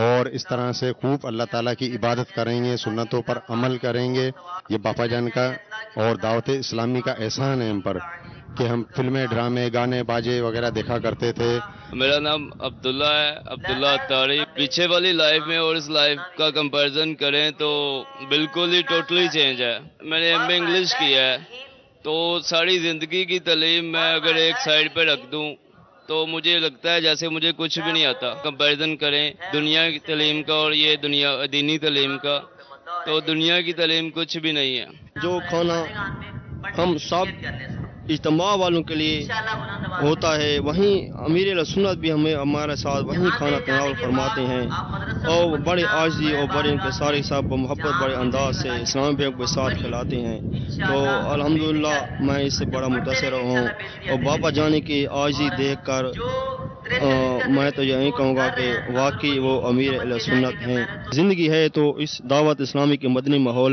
اور اس طرح سے خوب اللہ تعالیٰ کی عبادت کریں گے، سنتوں پر عمل کریں گے۔ یہ باپا جان کا اور دعوت اسلامی کا احسان ہے ہم پر کہ ہم فلمیں، ڈرامے، گانے، باجے وغیرہ دیکھا کرتے تھے۔ میرا نام عبداللہ ہے، عبداللہ اطاری۔ پیچھے والی لائف میں اور اس لائف کا کمپیریزن کریں تو بالکل ہی ٹوٹلی چینج ہے۔ میں نے ایم اے انگلش کیا ہے، تو ساری زندگی کی تعلیم میں اگر ایک سائڈ پہ رکھ دوں تو مجھے لگتا ہے جیسے مجھے کچھ بھی نہیں آتا۔ کمپیریزن کریں دنیا کی تعلیم کا اور یہ دینی تعلیم کا، تو دنیا کی تعلیم کچھ بھی نہیں ہے۔ جو کھانا ہم سب اجتماع والوں کے لیے ہوتا ہے، وہیں امیر اہل سنت بھی ہمیں ہمارے ساتھ وہیں کھانا تناول فرماتے ہیں، اور بڑے عاجزی اور بڑے انکساری صاحب محبت بڑے انداز سے اسلام بیگ کے ساتھ کھلاتے ہیں۔ تو الحمدللہ میں اس سے بڑا متاثر ہوں، اور باپا جانے کی عاجزی دیکھ کر میں تو یہی کہوں گا کہ واقعی وہ امیر اہل سنت ہیں۔ زندگی ہے تو اس دعوت اسلامی کے مدنی ماحول